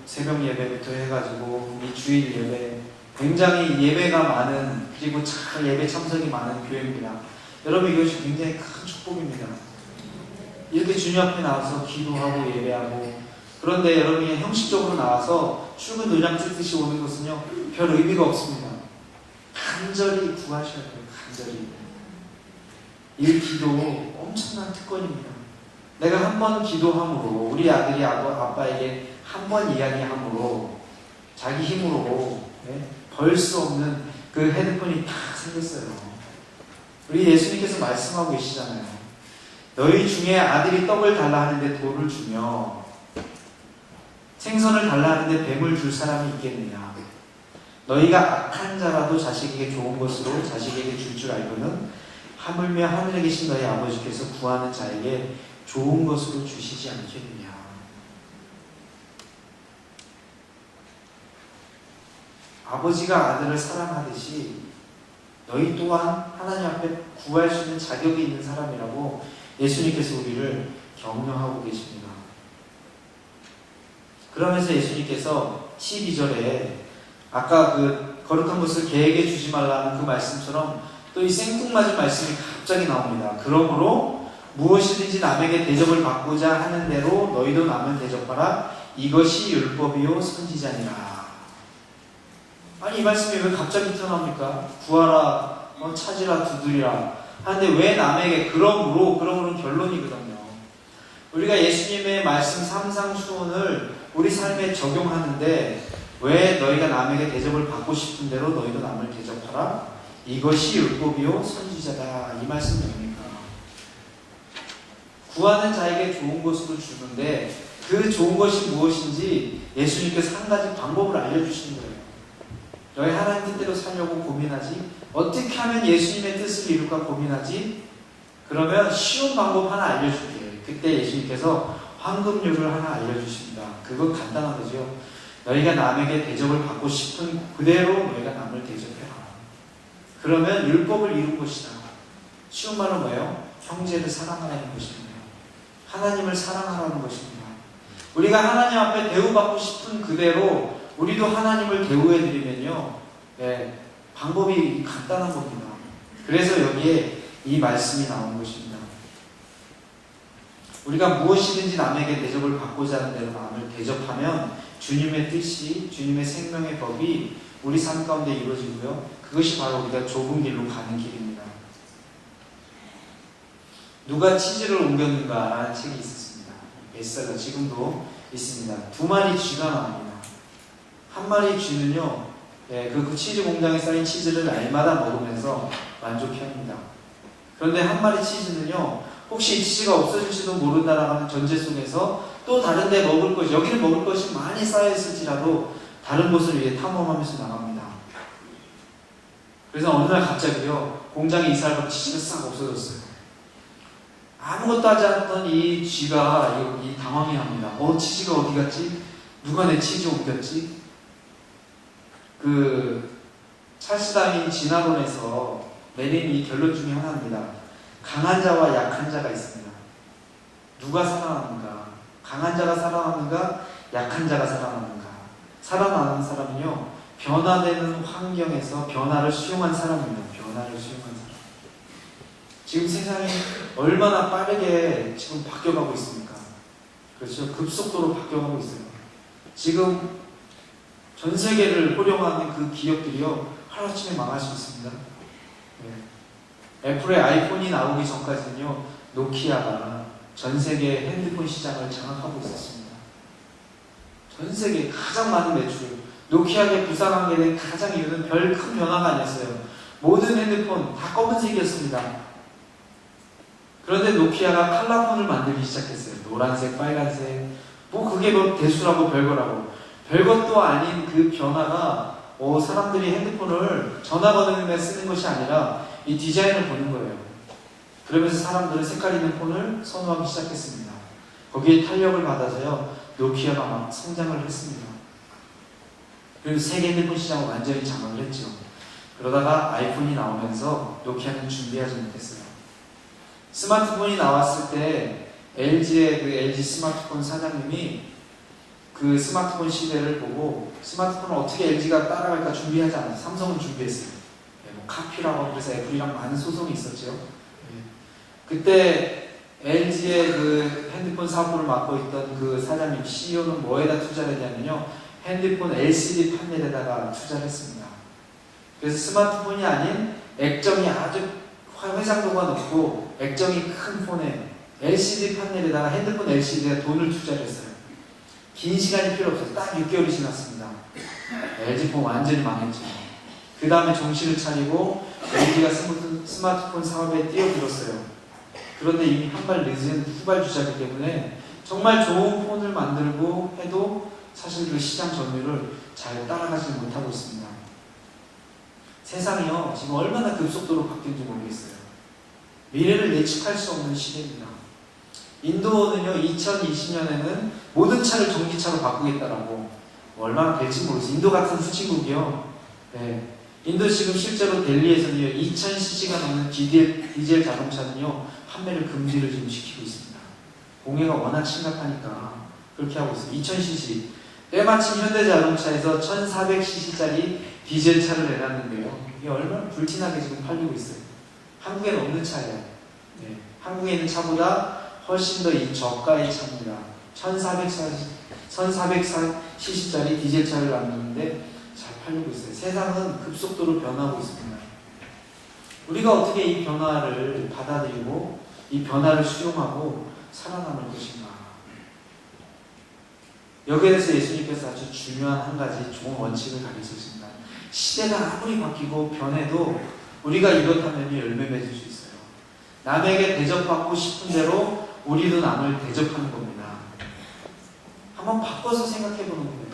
새벽 예배부터 해가지고 이 주일 예배, 굉장히 예배가 많은, 그리고 참 예배 참석이 많은 교회입니다. 여러분 이것이 굉장히 큰 축복입니다. 이렇게 주님 앞에 나와서 기도하고 예배하고, 그런데 여러분이 형식적으로 나와서 출근 도장 찍듯이 오는 것은요 별 의미가 없습니다. 간절히 구하셔야 돼요. 간절히. 이 기도 엄청난 특권입니다. 내가 한 번 기도함으로, 우리 아들이 아빠에게 한 번 이야기함으로 자기 힘으로 벌 수 없는 그 헤드폰이 딱 생겼어요. 우리 예수님께서 말씀하고 계시잖아요. 너희 중에 아들이 떡을 달라 하는데 돌을 주며 생선을 달라 하는데 뱀을 줄 사람이 있겠느냐. 너희가 악한 자라도 자식에게 좋은 것으로 자식에게 줄 줄 알고는 하물며 하늘에 계신 너희 아버지께서 구하는 자에게 좋은 것으로 주시지 않겠느냐. 아버지가 아들을 사랑하듯이 너희 또한 하나님 앞에 구할 수 있는 자격이 있는 사람이라고 예수님께서 우리를 격려하고 계십니다. 그러면서 예수님께서 12절에 아까 그 거룩한 것을 개에게 주지 말라는 그 말씀처럼 또 이 생뚱맞은 말씀이 갑자기 나옵니다. 그러므로 무엇이든지 남에게 대접을 받고자 하는 대로 너희도 남을 대접하라. 이것이 율법이요 선지자니라. 아니 이 말씀이 왜 갑자기 튀어나옵니까? 구하라, 찾으라, 두드리라 하는데 왜 남에게? 그러므로는 결론이거든요. 우리가 예수님의 말씀 삼상수훈을 우리 삶에 적용하는데 왜 너희가 남에게 대접을 받고 싶은 대로 너희도 남을 대접하라? 이것이 율법이요 선지자다. 이 말씀 뭡니까? 구하는 자에게 좋은 것으로 주는데 그 좋은 것이 무엇인지 예수님께서 한 가지 방법을 알려주시는 거예요. 너희 하나님 뜻대로 살려고 고민하지? 어떻게 하면 예수님의 뜻을 이룰까 고민하지? 그러면 쉬운 방법 하나 알려줄게요. 그때 예수님께서 황금률을 하나 알려주십니다. 그건 간단한 거죠. 너희가 남에게 대접을 받고 싶은 그대로 너희가 남을 대접해라. 그러면 율법을 이룬 것이다. 쉬운 말로 뭐예요? 형제를 사랑하라는 것입니다. 하나님을 사랑하라는 것입니다. 우리가 하나님 앞에 대우받고 싶은 그대로 우리도 하나님을 대우해드리면요, 네, 방법이 간단한 겁니다. 그래서 여기에 이 말씀이 나온 것입니다. 우리가 무엇이든지 남에게 대접을 받고자 하는 대로 남을 대접하면 주님의 뜻이, 주님의 생명의 법이 우리 삶 가운데 이루어지고요. 그것이 바로 우리가 좁은 길로 가는 길입니다. 누가 치즈를 옮겼는가 라는 책이 있었습니다. 베스트셀러 지금도 있습니다. 2마리 쥐가 나옵니다. 한 마리 쥐는요, 그 치즈 공장에 쌓인 치즈를 날마다 먹으면서 만족해합니다. 그런데 한 마리 치즈는요, 혹시 이 치즈가 없어질지도 모른다라는 전제 속에서 또 다른 데 먹을 것이, 여기는 먹을 것이 많이 쌓여있을지라도 다른 곳을 위해 탐험하면서 나갑니다. 그래서 어느 날 갑자기요, 공장에 이사를 가고 치즈가 싹 없어졌어요. 아무것도 하지 않았던 이 쥐가 이 당황해 합니다. 치즈가 어디 갔지? 누가 내 치즈 옮겼지? 찰스 다윈 진화론에서 내린 이 결론 중에 하나입니다. 강한 자와 약한 자가 있습니다. 누가 살아나는가? 강한 자가 살아나는가? 약한 자가 살아나는가? 살아나는 사람은요, 변화되는 환경에서 변화를 수용한 사람입니다. 변화를 수용한 사람. 지금 세상이 얼마나 빠르게 지금 바뀌어가고 있습니까? 그렇죠? 급속도로 바뀌어가고 있어요. 지금 전 세계를 호령하는 그 기업들이요, 하루아침에 망할 수 있습니다. 애플의 아이폰이 나오기 전까지는요, 노키아가 전 세계 핸드폰 시장을 장악하고 있었습니다. 전 세계 가장 많은 매출, 노키아가 부상하게 된 가장 이유는 별 큰 변화가 아니었어요. 모든 핸드폰 다 검은색이었습니다. 그런데 노키아가 컬러폰을 만들기 시작했어요. 노란색, 빨간색, 그게 대수라고 별거라고. 별것도 아닌 그 변화가 사람들이 핸드폰을 전화 거는 쓰는 것이 아니라 이 디자인을 보는 거예요. 그러면서 사람들은 색깔 있는 폰을 선호하기 시작했습니다. 거기에 탄력을 받아서요, 노키아가 막 성장을 했습니다. 그리고 세계 핸드폰 시장을 완전히 장악을 했죠. 그러다가 아이폰이 나오면서 노키아는 준비하지 못했어요. 스마트폰이 나왔을 때 LG의 LG 스마트폰 사장님이 그 스마트폰 시대를 보고 스마트폰을 어떻게 LG가 따라갈까 준비하지 않았어요. 삼성은 준비했어요. 카피라고 그래서 애플이랑 많은 소송이 있었죠. 그때 LG의 그 핸드폰 사업부를 맡고 있던 그 사장님, CEO는 뭐에다 투자를 했냐면요, 핸드폰 LCD 판넬에다가 투자를 했습니다. 그래서 스마트폰이 아닌 액정이 아주 해상도가 높고 액정이 큰 폰에 LCD 판넬에다가 핸드폰 LCD에 돈을 투자를 했어요. 긴 시간이 필요 없어요. 딱 6개월이 지났습니다. LG폰 완전히 망했죠. 그 다음에 정신을 차리고 LG가 스마트폰 사업에 뛰어들었어요. 그런데 이미 한 발 늦은 후발주자이기 때문에 정말 좋은 폰을 만들고 해도 사실 그 시장 점유율을 잘 따라가지 못하고 있습니다. 세상이요, 지금 얼마나 급속도로 바뀌는지 모르겠어요. 미래를 예측할 수 없는 시대입니다. 인도는요, 2020년에는 모든 차를 전기차로 바꾸겠다라고, 얼마나 될지 모르겠어요. 인도 같은 후진국이요. 인도 지금 실제로 델리에서는요, 2000cc가 넘는 디젤 자동차는요, 판매를 금지를 지금 시키고 있습니다. 공해가 워낙 심각하니까 그렇게 하고 있어요. 2000cc. 때마침 현대자동차에서 1400cc짜리 디젤차를 내놨는데요. 이게 얼마나 불티나게 지금 팔리고 있어요. 한국에는 없는 차예요. 한국에 있는 차보다 훨씬 더 이 저가의 차입니다. 1400cc짜리 디젤차를 만드는데 잘 팔리고 있어요. 세상은 급속도로 변하고 있습니다. 우리가 어떻게 이 변화를 받아들이고 이 변화를 수용하고 살아남을 것인가? 여기에 대해서 예수님께서 아주 중요한 한 가지 좋은 원칙을 가르치십니다. 시대가 아무리 바뀌고 변해도 우리가 이렇다면 열매 맺을 수 있어요. 남에게 대접받고 싶은 대로 우리도 남을 대접하는 겁니다. 한번 바꿔서 생각해 보는 거예요.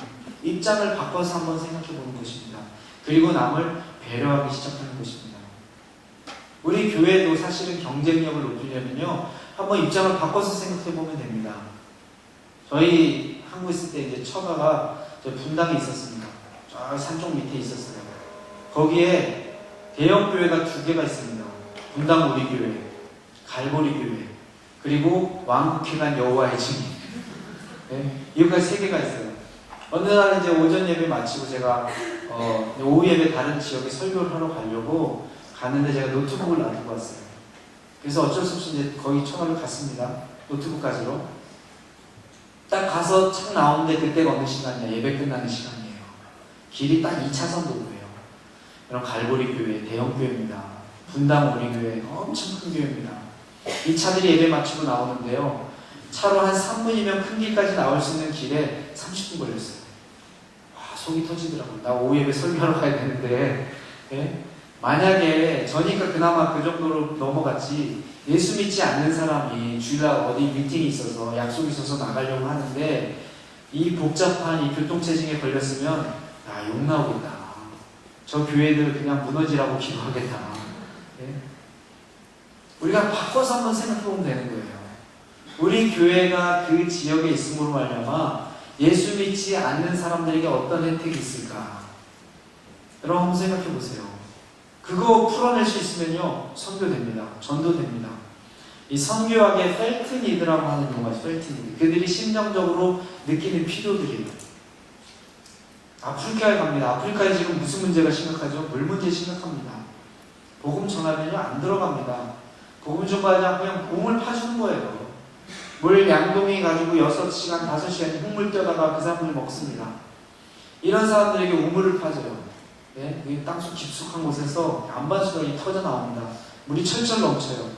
입장을 바꿔서 한번 생각해 보는 것입니다. 그리고 남을 배려하기 시작하는 것입니다. 우리 교회도 사실은 경쟁력을 높이려면요, 한번 입장을 바꿔서 생각해 보면 됩니다. 저희 한국에 있을 때 이제 처가가 저 분당에 있었습니다. 저 산쪽 밑에 있었어요. 거기에 대형 교회가 2개가 있습니다. 분당 우리 교회, 갈보리 교회, 그리고 왕국회관 여호와의 증인. 네, 여기까지 3개가 있어요. 어느 날 이제 오전 예배 마치고 제가 오후 예배 다른 지역에 설교를 하러 가려고 가는데 제가 노트북을 놔두고 왔어요. 그래서 어쩔 수 없이 이제 거기 처가를 갔습니다. 노트북 가지러. 딱 가서 착 나오는데 그때가 어느 시간이야? 예배 끝나는 시간이에요. 길이 딱 2차선 도로예요. 이런 갈보리 교회, 대형 교회입니다. 분당 우리 교회, 엄청 큰 교회입니다. 이 차들이 예배 마치고 나오는데요. 차로 한 3분이면 큰 길까지 나올 수 있는 길에 30분 걸렸어요. 와, 속이 터지더라고요. 나 오후 예배 설교하러 가야 되는데, 예? 만약에 저니까 그나마 그 정도로 넘어갔지, 예수 믿지 않는 사람이 주일날 어디 미팅이 있어서 약속이 있어서 나가려고 하는데 이 복잡한 이 교통체증에 걸렸으면 욕 나오겠다. 저 교회들 그냥 무너지라고 기도하겠다. 예? 우리가 바꿔서 한번 생각해보면 되는 거예요. 우리 교회가 그 지역에 있음으로 말미암아 예수 믿지 않는 사람들에게 어떤 혜택이 있을까? 여러분 한번 생각해보세요. 그거 풀어낼 수 있으면요, 선교됩니다. 전도됩니다. 이 선교학의 펠트니드라고 하는 용어가 있어요. 펠트니드. 그들이 심정적으로 느끼는 필요들이에요. 아프리카에 갑니다. 아프리카에 지금 무슨 문제가 심각하죠? 물 문제 심각합니다. 복음 전하면요, 안 들어갑니다. 복음 전하자 그냥 공을 파주는 거예요. 물 양동이 가지고 6시간, 5시간 흙물 떠다가 그 사람들이 먹습니다. 이런 사람들에게 우물을 파줘요. 네? 땅속 깊숙한 곳에서 안반수가 터져 나옵니다. 물이 철철 넘쳐요.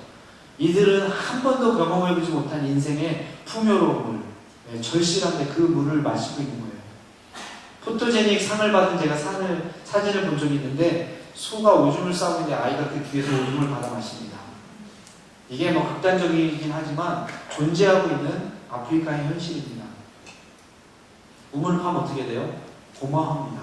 이들은 한 번도 경험해보지 못한 인생의 풍요로운 물, 네, 절실한데 그 물을 마시고 있는 거예요. 포토제닉 상을 받은 제가 사진을 본 적이 있는데 소가 오줌을 싸고 있는데 아이가 그 뒤에서 오줌을 받아 마십니다. 이게 뭐 극단적이긴 하지만 존재하고 있는 아프리카의 현실입니다. 우물을 파면 어떻게 돼요? 고마워합니다.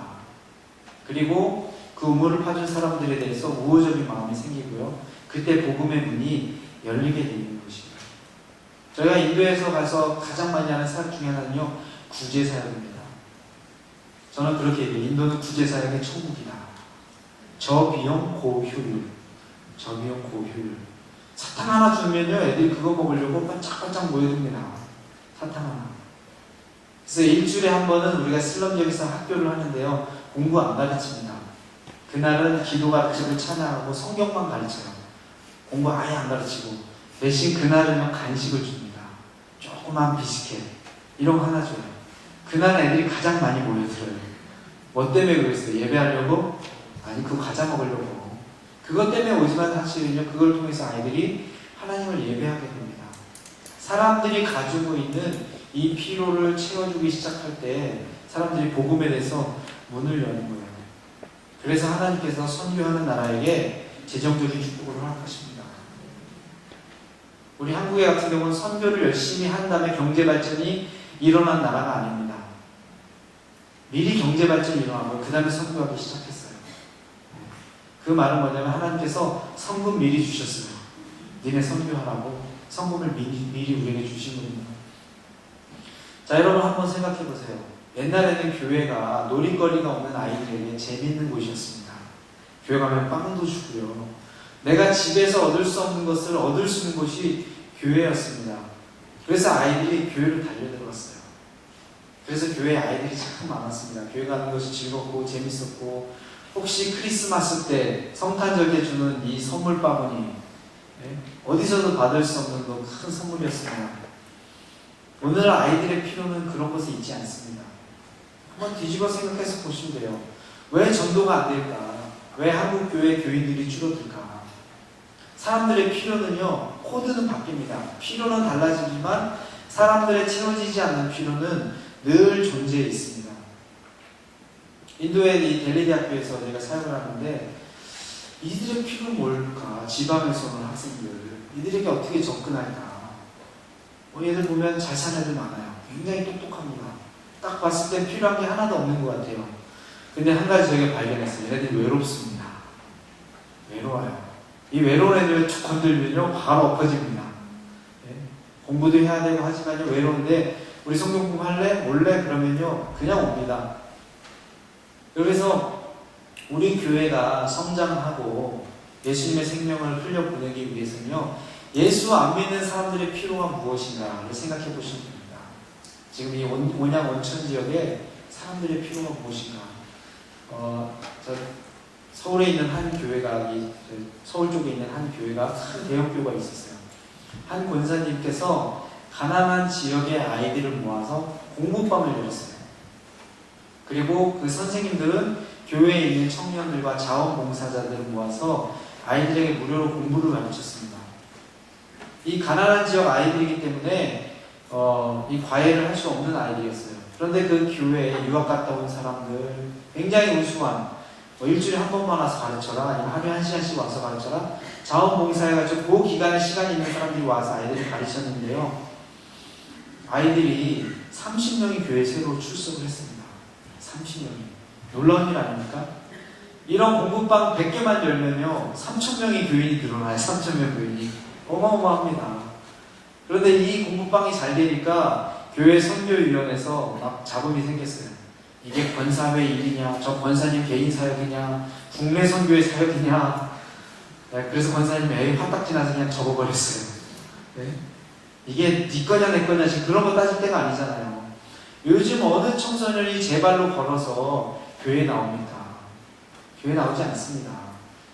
그리고 그 우물을 파준 사람들에 대해서 우호적인 마음이 생기고요. 그때 복음의 문이 열리게 되는 것입니다. 저희가 인도에서 가서 가장 많이 하는 사역 중에 하나는요, 구제사역입니다. 저는 그렇게 얘기해요. 인도는 구제사역의 천국이다. 저비용 고효율. 저비용 고효율. 사탕 하나 주면요, 애들이 그거 먹으려고 반짝반짝 모여듭니다. 사탕 하나. 그래서 일주일에 한 번은 우리가 슬럼 지역에서 학교를 하는데요, 공부 안 가르칩니다. 그날은 기도 가르치고 찬양하고 성경만 가르쳐요. 공부 아예 안 가르치고 대신 그날은요, 간식을 줍니다. 조그만 비스켓 이런 거 하나 줘요. 그날 애들이 가장 많이 모여들어요. 뭐 때문에 그랬어요? 예배하려고? 아니, 그거 과자 먹으려고. 그것 때문에 오지만 사실은요, 그걸 통해서 아이들이 하나님을 예배하게 됩니다. 사람들이 가지고 있는 이 피로를 채워주기 시작할 때 사람들이 복음에 대해서 문을 여는 거예요. 그래서 하나님께서 선교하는 나라에게 재정적인 축복을 허락하십니다. 우리 한국의 같은 경우는 선교를 열심히 한 다음에 경제 발전이 일어난 나라가 아닙니다. 미리 경제 발전이 일어나고 그 다음에 선교하기 시작했어요. 그 말은 뭐냐면 하나님께서 성금 미리 주셨어요. 니네 선교하라고 성금을 미리 우리에게 주신 겁니다. 자, 여러분 한번 생각해 보세요. 옛날에는 교회가 놀이거리가 없는 아이들에게 재밌는 곳이었습니다. 교회 가면 빵도 주고요. 내가 집에서 얻을 수 없는 것을 얻을 수 있는 곳이 교회였습니다. 그래서 아이들이 교회로 달려들었어요. 그래서 교회에 아이들이 참 많았습니다. 교회 가는 것이 즐겁고 재밌었고, 혹시 크리스마스 때 성탄절 때 주는 이 선물 바구니, 어디서도 받을 수 없는 큰 선물이었습니다. 오늘 아이들의 필요는 그런 것에 있지 않습니다. 한번 뒤집어 생각해서 보시면 돼요. 왜 전도가 안 될까? 왜 한국 교회 교인들이 줄어들까? 사람들의 필요는요, 코드는 바뀝니다. 필요는 달라지지만 사람들의 채워지지 않는 필요는 늘 존재해 있습니다. 인도의 이 델리 대학교에서 제가 사역을 하는데, 이들의 필요는 뭘까? 지방에서 오는 학생들, 이들에게 어떻게 접근할까? 얘들 보면 잘 사는 애들 많아요. 굉장히 똑똑합니다. 딱 봤을 때 필요한 게 하나도 없는 것 같아요. 근데 한 가지 저희가 발견했어요. 얘네들이 외롭습니다. 외로워요. 이 외로운 애들 툭 건들면요, 바로 엎어집니다. 공부도 해야 되고 하지만요, 외로운데 우리 성경 공부할래? 올래? 그러면요 그냥 옵니다. 그래서 우리 교회가 성장하고 예수님의 생명을 흘려보내기 위해서는요 예수 안 믿는 사람들의 필요가 무엇인가를 생각해 보시면 됩니다. 지금 이 온양 온천 지역에 사람들의 필요가 무엇인가. 저 서울에 있는 한 교회가 서울 쪽에 있는 한 교회가 큰 대형 교회가 있었어요. 한 권사님께서 가난한 지역의 아이들을 모아서 공부방을 열었어요. 그리고 그 선생님들은 교회에 있는 청년들과 자원봉사자들을 모아서 아이들에게 무료로 공부를 가르쳤습니다. 이 가난한 지역 아이들이기 때문에 이 과외를 할 수 없는 아이들이었어요. 그런데 그 교회에 유학 갔다 온 사람들, 굉장히 우수한 일주일에 한 번만 와서 가르쳐라, 아니면 하루에 1시간씩 와서 가르쳐라, 자원봉사해가지고 그 기간에 시간이 있는 사람들이 와서 아이들을 가르쳤는데요. 아이들이 30명이 교회에 새로 출석을 했습니다. 30명이. 놀라운 일 아닙니까? 이런 공부방 100개만 열면요 3,000명의 교인이 늘어나요. 3,000명 교인이. 어마어마합니다. 그런데 이 공부방이 잘 되니까 교회 선교위원회에서 막 잡음이 생겼어요. 이게 권사회 일이냐, 저 권사님 개인 사역이냐, 국내 선교의 사역이냐. 네, 그래서 권사님이 에이 화딱지 나서 그냥 접어버렸어요. 네? 이게 네 거냐 내 거냐 지금 그런 거 따질 때가 아니잖아요. 요즘 어느 청소년이 제 발로 걸어서 교회에 나옵니까? 교회 나오지 않습니다.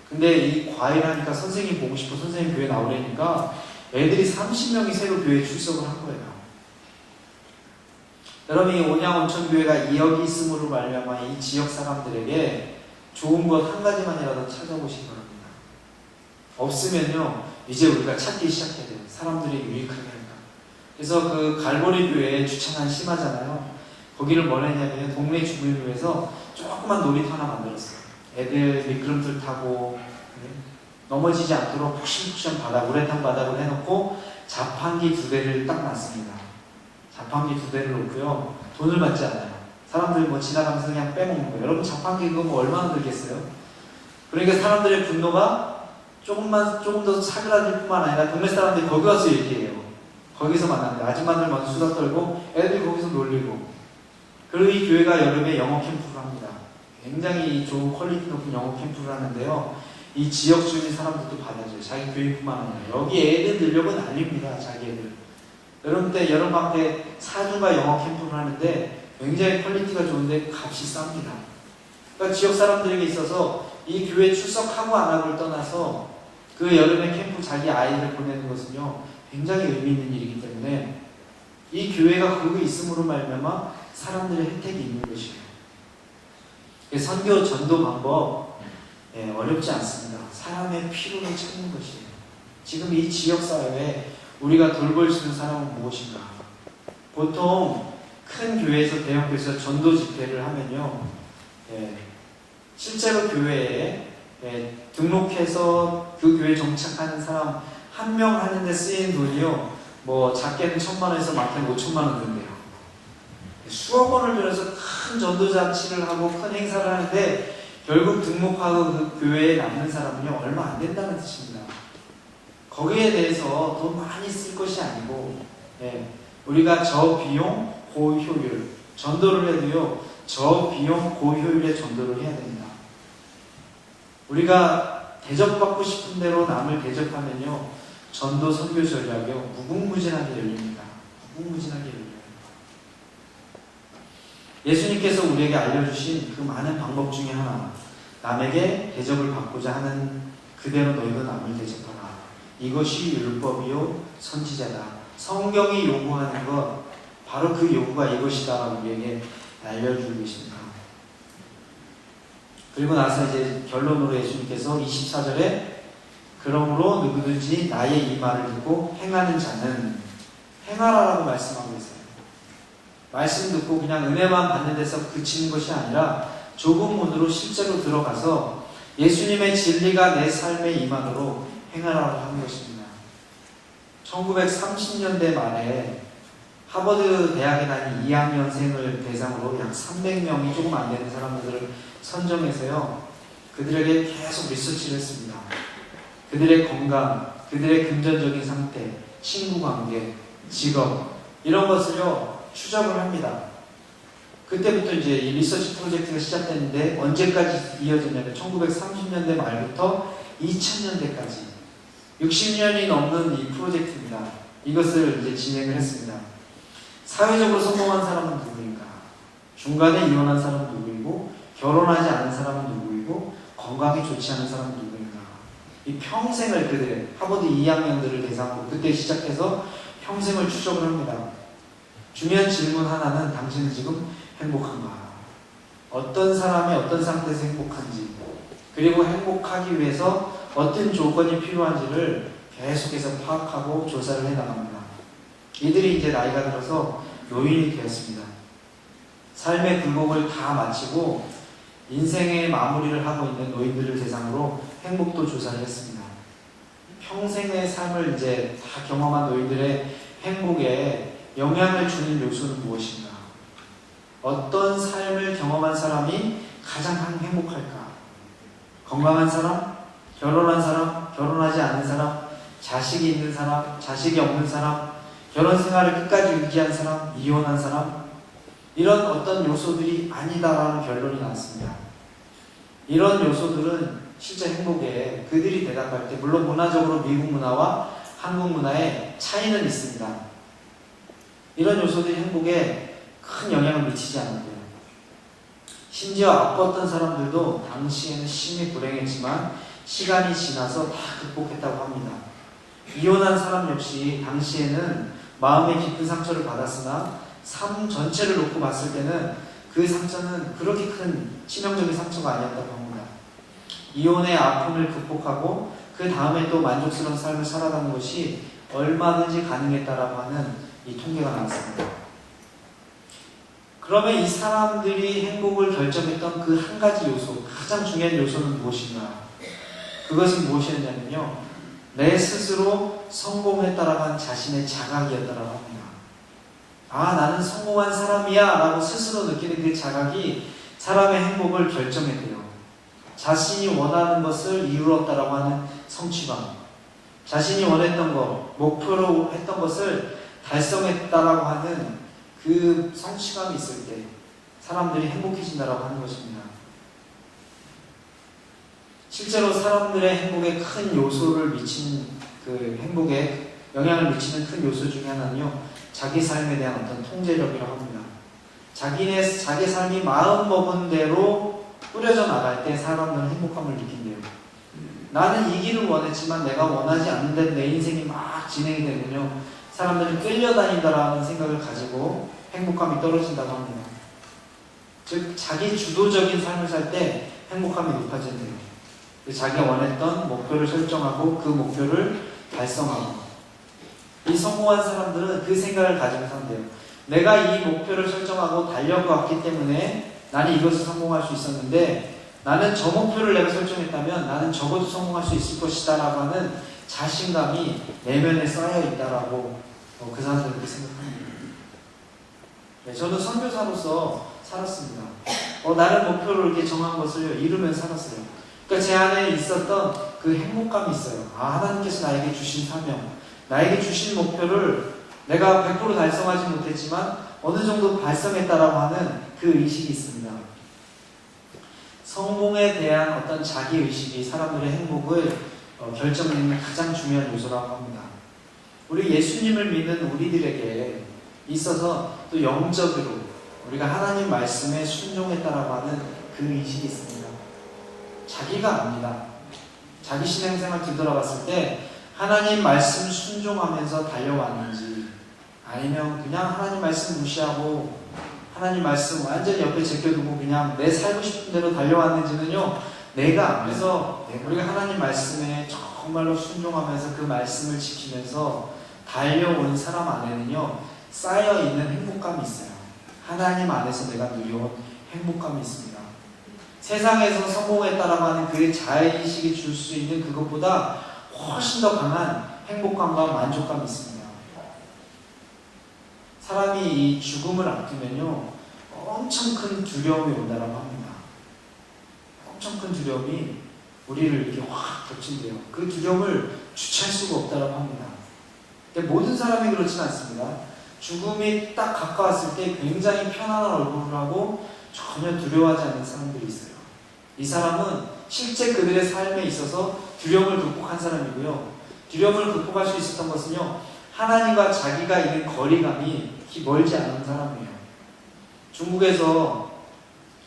근데 이 과외를 하니까 선생님 보고 싶어 선생님 교회 나오려니까 애들이 30명이 새로 교회에 출석을 한 거예요. 여러분 이 온양 온천교회가 2억이 있음으로 말미암아 이 지역 사람들에게 좋은 것 한 가지만이라도 찾아보시기 바랍니다. 없으면요 이제 우리가 찾기 시작해야 돼요. 사람들이 유익하게 할까. 그래서 그 갈보리 교회에 주차장 심하잖아요. 거기를 뭘 했냐면 동네 주민을 위해서 조그만 놀이터 하나 만들었어요. 애들 미끄럼틀 타고 넘어지지 않도록 푹신푹신 바닥, 우레탄 바닥을 해놓고 자판기 2대를 딱 놨습니다. 자판기 2대를 놓고요. 돈을 받지 않아요. 사람들이 뭐 지나가면서 그냥 빼먹는 거예요. 여러분 자판기 그거 뭐 얼마나 들겠어요? 그러니까 사람들의 분노가 조금 더 사그라들 뿐만 아니라 동네 사람들이 거기 와서 얘기해요. 거기서 만납니다. 아줌마들 먼저 수다 떨고 애들이 거기서 놀리고. 그리고 이 교회가 여름에 영어 캠프를 합니다. 굉장히 좋은 퀄리티 높은 영어 캠프를 하는데요. 이 지역 주민 사람들도 받아줘요. 자기 교육뿐만 아니라. 여기 애들 들려고 난립니다. 자기 애들. 여러분들 여름방학 때 4주가 영어 캠프를 하는데 굉장히 퀄리티가 좋은데 값이 쌉니다. 그러니까 지역 사람들에게 있어서 이 교회 출석하고 안 하고를 떠나서 그 여름에 캠프 자기 아이를 보내는 것은요 굉장히 의미 있는 일이기 때문에 이 교회가 거기 있음으로 말미암아 사람들의 혜택이 있는 것이에요. 선교 전도 방법 어렵지 않습니다. 사람의 필요를 찾는 것이에요. 지금 이 지역 사회에 우리가 돌볼 수 있는 사람은 무엇인가? 보통 큰 교회에서 대형 교회에서 전도 집회를 하면요, 실제로 교회에 등록해서 그 교회에 정착하는 사람 한 명 하는데 쓰이는 돈이요, 뭐 작게는 1,000만원에서 많게는 5,000만원 든대요. 수억 원을 들여서 큰 전도 잔치를 하고 큰 행사를 하는데 결국 등록하고 그 교회에 남는 사람은요 얼마 안 된다는 뜻입니다. 거기에 대해서 돈 많이 쓸 것이 아니고 우리가 저비용 고효율 전도를 해도요 저비용 고효율의 전도를 해야 됩니다. 우리가 대접받고 싶은 대로 남을 대접하면요 전도 선교 전략이요 무궁무진하게 열립니다. 무궁무진하게 열려요. 예수님께서 우리에게 알려주신 그 많은 방법 중에 하나, 남에게 대접을 받고자 하는 그대로 너희도 남을 대접하라. 이것이 율법이요 선지자다. 성경이 요구하는 것, 바로 그 요구가 이것이다 우리에게 알려주고 계십니다. 그리고 나서 이제 결론으로 예수님께서 24절에 그러므로 누구든지 나의 이 말을 듣고 행하는 자는 행하라라고 말씀하고 있어요. 말씀 듣고 그냥 은혜만 받는 데서 그치는 것이 아니라 좁은 문으로 실제로 들어가서 예수님의 진리가 내 삶에 임하도록 행하라고 하는 것입니다. 1930년대 말에 하버드 대학에 다닌 2학년생을 대상으로 약 300명이 조금 안 되는 사람들을 선정해서요 그들에게 계속 리서치를 했습니다. 그들의 건강, 그들의 금전적인 상태, 친구관계, 직업 이런 것을요 추적을 합니다. 그때부터 이제 이 리서치 프로젝트가 시작됐는데 언제까지 이어졌냐면 1930년대 말부터 2000년대까지 60년이 넘는 이 프로젝트입니다. 이것을 이제 진행을 했습니다. 사회적으로 성공한 사람은 누구인가? 중간에 이혼한 사람은 누구이고 결혼하지 않은 사람은 누구이고 건강이 좋지 않은 사람은 누구인가? 이 평생을 그들 하버드 2학년들을 대상으로 그때 시작해서 평생을 추적을 합니다. 중요한 질문 하나는 당신은 지금 행복한가? 어떤 사람이 어떤 상태에서 행복한지 그리고 행복하기 위해서 어떤 조건이 필요한지를 계속해서 파악하고 조사를 해나갑니다. 이들이 이제 나이가 들어서 노인이 되었습니다. 삶의 굴곡을 다 마치고 인생의 마무리를 하고 있는 노인들을 대상으로 행복도 조사를 했습니다. 평생의 삶을 이제 다 경험한 노인들의 행복에 영향을 주는 요소는 무엇인가? 어떤 삶을 경험한 사람이 가장 행복할까? 건강한 사람? 결혼한 사람? 결혼하지 않은 사람? 자식이 있는 사람? 자식이 없는 사람? 결혼 생활을 끝까지 유지한 사람? 이혼한 사람? 이런 어떤 요소들이 아니다라는 결론이 나왔습니다. 이런 요소들은 실제 행복에 그들이 대답할 때 물론 문화적으로 미국 문화와 한국 문화의 차이는 있습니다. 이런 요소들이 행복에 큰 영향을 미치지 않았대요. 심지어 아팠던 사람들도 당시에는 심히 불행했지만 시간이 지나서 다 극복했다고 합니다. 이혼한 사람 역시 당시에는 마음의 깊은 상처를 받았으나 삶 전체를 놓고 봤을 때는 그 상처는 그렇게 큰 치명적인 상처가 아니었다고 합니다. 이혼의 아픔을 극복하고 그 다음에 또 만족스러운 삶을 살아가는 것이 얼마든지 가능했다라고 하는 이 통계가 나왔습니다. 그러면 이 사람들이 행복을 결정했던 그 한 가지 요소, 가장 중요한 요소는 무엇인가? 그것은 무엇이었냐면요, 내 스스로 성공했다라고 하는 자신의 자각이었다라고 합니다. 아, 나는 성공한 사람이야 라고 스스로 느끼는 그 자각이 사람의 행복을 결정했대요. 자신이 원하는 것을 이루었다라고 하는 성취감, 자신이 원했던 것, 목표로 했던 것을 달성했다라고 하는 그 성취감이 있을 때 사람들이 행복해진다라고 하는 것입니다. 실제로 사람들의 행복에 큰 요소를 미치는, 그 행복에 영향을 미치는 큰 요소 중에 하나는요, 자기 삶에 대한 어떤 통제력이라고 합니다. 자기 삶이 마음 먹은 대로 뿌려져 나갈 때 사람들은 행복함을 느낀대요. 나는 이 길을 원했지만 내가 원하지 않는 대로 내 인생이 막 진행이 되면요, 사람들은 끌려다닌다라는 생각을 가지고 행복감이 떨어진다고 합니다. 즉, 자기 주도적인 삶을 살 때 행복감이 높아진대요. 자기가 원했던 목표를 설정하고 그 목표를 달성하고, 이 성공한 사람들은 그 생각을 가지고 산대요. 내가 이 목표를 설정하고 달려왔기 때문에 나는 이것을 성공할 수 있었는데, 나는 저 목표를 내가 설정했다면 나는 적어도 성공할 수 있을 것이다 라고 하는 자신감이 내면에 쌓여 있다라고 그 사람들은 그렇게 생각합니다. 네, 저는 선교사로서 살았습니다. 나는 목표를 이렇게 정한 것을 이루면서 살았어요. 그러니까 제 안에 있었던 그 행복감이 있어요. 아, 하나님께서 나에게 주신 사명, 나에게 주신 목표를 내가 100% 달성하지 못했지만 어느 정도 달성했다라고 하는 그 의식이 있습니다. 성공에 대한 어떤 자기의식이 사람들의 행복을 결정짓는 가장 중요한 요소라고 합니다. 우리 예수님을 믿는 우리들에게 있어서 또 영적으로 우리가 하나님 말씀에 순종했다라고 하는 그 의식이 있습니다. 자기가 압니다. 자기 신앙생활 뒤돌아봤을 때 하나님 말씀 순종하면서 달려왔는지, 아니면 그냥 하나님 말씀 무시하고 하나님 말씀 완전히 옆에 제껴두고 그냥 내 살고 싶은 대로 달려왔는지는요, 내가 그래서 우리가 하나님 말씀에 정말로 순종하면서 그 말씀을 지키면서 달려온 사람 안에는요, 쌓여있는 행복감이 있어요. 하나님 안에서 내가 누려온 행복감이 있습니다. 세상에서 성공했다라고 하는 그 자의식이 줄 수 있는 그것보다 훨씬 더 강한 행복감과 만족감이 있습니다. 사람이 이 죽음을 앞두면요, 엄청 큰 두려움이 온다라고 합니다. 엄청 큰 두려움이 우리를 이렇게 확 덮친대요. 그 두려움을 주체할 수가 없다라고 합니다. 근데 모든 사람이 그렇지는 않습니다. 죽음이 딱 가까웠을 때 굉장히 편안한 얼굴을 하고 전혀 두려워하지 않는 사람들이 있어요. 이 사람은 실제 그들의 삶에 있어서 두려움을 극복한 사람이고요. 두려움을 극복할 수 있었던 것은요, 하나님과 자기가 있는 거리감이 멀지 않은 사람이에요. 중국에서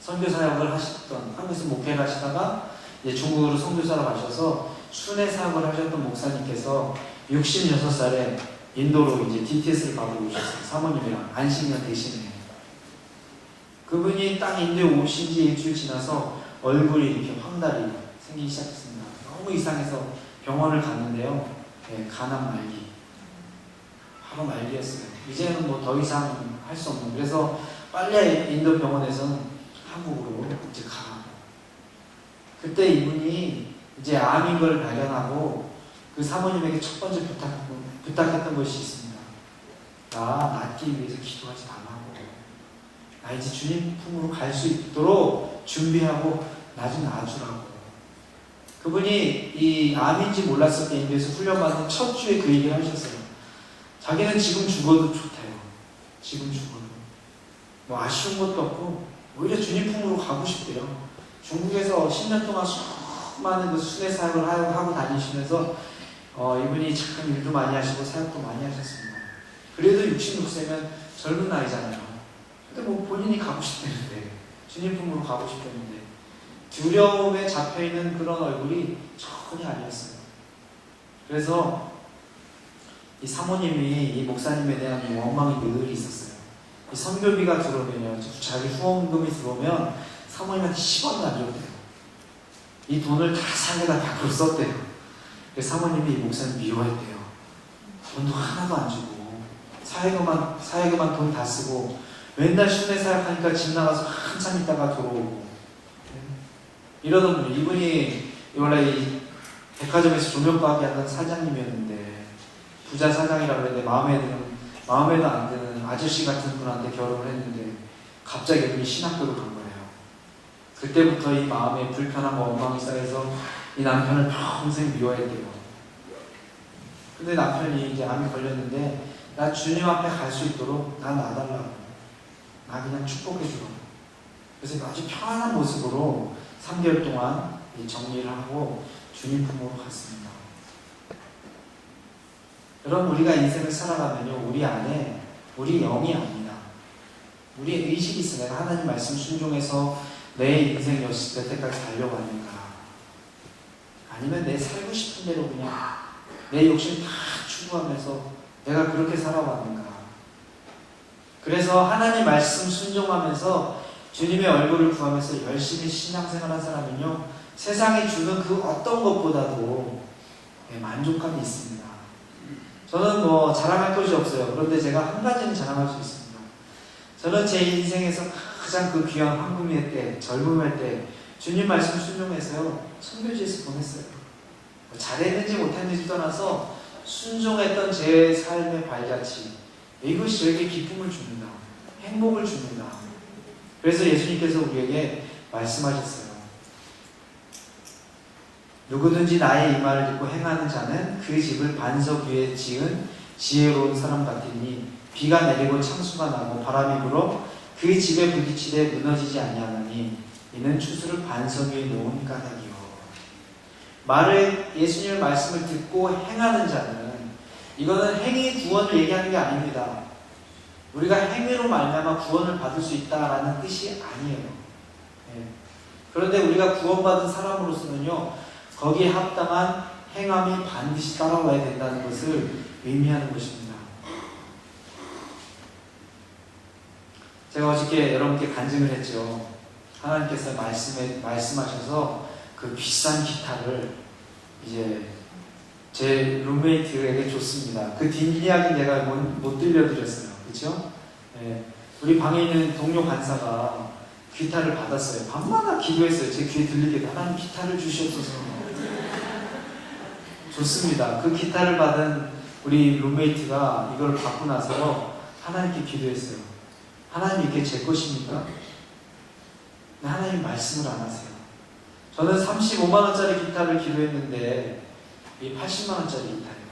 선교 사역을 하셨던, 한국에서 목회를 하시다가 이제 중국으로 선교사로 가셔서 순회 사역을 하셨던 목사님께서 66살에 인도로 이제 DTS를 가고 오셨어요. 사모님이랑 안식년 대신에. 그분이 딱 인도에 오신 지 일주일 지나서 얼굴이 이렇게 황달이 생기기 시작했습니다. 너무 이상해서 병원을 갔는데요. 네, 간암 말기. 바로 말기였어요. 이제는 뭐 더 이상 할 수 없는. 그래서 빨리 인도 병원에서는 한국으로 이제 가라고. 그때 이분이 이제 암인 걸 발견하고 그 사모님에게 첫 번째 부탁했던 것이 있습니다. 나 낫기 위해서 기도하지 말라고. 나 이제 주님 품으로 갈 수 있도록 준비하고 나 좀 놔주라고. 그분이 이 암인지 몰랐을 때 인도에서 훈련받는 첫 주에 그 얘기를 하셨어요. 자기는 지금 죽어도 좋대요. 지금 죽어도. 뭐 아쉬운 것도 없고 오히려 주님 품으로 가고 싶대요. 중국에서 10년 동안 수많은 그 순회 사역을 하고 다니시면서 이분이 참 일도 많이 하시고 사역도 많이 하셨습니다. 그래도 66세면 젊은 나이잖아요. 근데 뭐 본인이 가고 싶다는데, 주님 품으로 가고 싶다는데 두려움에 잡혀있는 그런 얼굴이 전혀 아니었어요. 그래서 이 사모님이 이 목사님에 대한 이 원망이 늘 있었어요. 이 선교비가 들어오면요, 자기 후원금이 들어오면 사모님한테 10원도 안 줬대요. 이 돈을 다 사에다 밖으로 썼대요. 그래서 사모님이 이 목사님 미워했대요. 돈도 하나도 안 주고 사회금만 돈 다 쓰고 맨날 순회 사역하니까 집 나가서 한참 있다가 들어오고 이러던 분이, 이분이 원래 이 백화점에서 조명가게 하던 사장님이었는데 부자 사장이라고 했는데 마음에도 안 드는 아저씨 같은 분한테 결혼을 했는데 갑자기 이분이 신학교로 간 거예요. 그때부터 이 마음에 불편함과 원망이 쌓여서 이 남편을 평생 미워했대요. 근데 남편이 이제 암이 걸렸는데 나 주님 앞에 갈 수 있도록 나 놔달라고. 나 그냥 축복해주라고. 그래서 아주 편안한 모습으로 3개월 동안 정리를 하고 주님 품으로 갔습니다. 여러분, 우리가 인생을 살아가면요, 우리 안에 우리 영이 아닙니다. 우리의 의식이 있어요. 내가 하나님 말씀 순종해서 내 인생 여태까지 살려고 하는가, 아니면 내 살고 싶은 대로 그냥 내 욕심 다 추구하면서 내가 그렇게 살아왔는가. 그래서 하나님 말씀 순종하면서 주님의 얼굴을 구하면서 열심히 신앙생활한 사람은요, 세상이 주는 그 어떤 것보다도 만족감이 있습니다. 저는 뭐 자랑할 것이 없어요. 그런데 제가 한 가지는 자랑할 수 있습니다. 저는 제 인생에서 가장 그 귀한 황금의 때, 젊음의 때 주님 말씀 순종해서요, 선교지에서 보냈어요. 잘했는지 못했는지 떠나서 순종했던 제 삶의 발자취, 이것이 저에게 기쁨을 줍니다. 행복을 줍니다. 그래서 예수님께서 우리에게 말씀하셨어요. 누구든지 나의 이 말을 듣고 행하는 자는 그 집을 반석 위에 지은 지혜로운 사람 같으니 비가 내리고 창수가 나고 바람이 불어 그 집에 부딪히되 무너지지 아니하나니 이는 추수를 반석 위에 놓은 까닭이요. 예수님의 말씀을 듣고 행하는 자는, 이거는 행위 구원을 얘기하는 게 아닙니다. 우리가 행위로 말미암아 구원을 받을 수 있다라는 뜻이 아니에요. 그런데 우리가 구원받은 사람으로서는요, 거기에 합당한 행함이 반드시 따라와야 된다는 것을 의미하는 것입니다. 제가 어저께 여러분께 간증을 했죠. 하나님께서 말씀하셔서 그 비싼 기타를 이제 제 룸메이트에게 줬습니다. 그 뒷이야기 내가 못 들려드렸어요. 그렇죠? 네. 우리 방에 있는 동료 간사가 기타를 받았어요. 밤마다 기도했어요. 제 귀에 들리게 하나님 기타를 주시옵소서. 좋습니다. 그 기타를 받은 우리 룸메이트가 이걸 받고 나서 하나님께 기도했어요. 하나님 이게 제 것입니까? 하나님 말씀을 안 하세요. 저는 35만원짜리 기타를 기도했는데 이 80만원짜리 기타예요.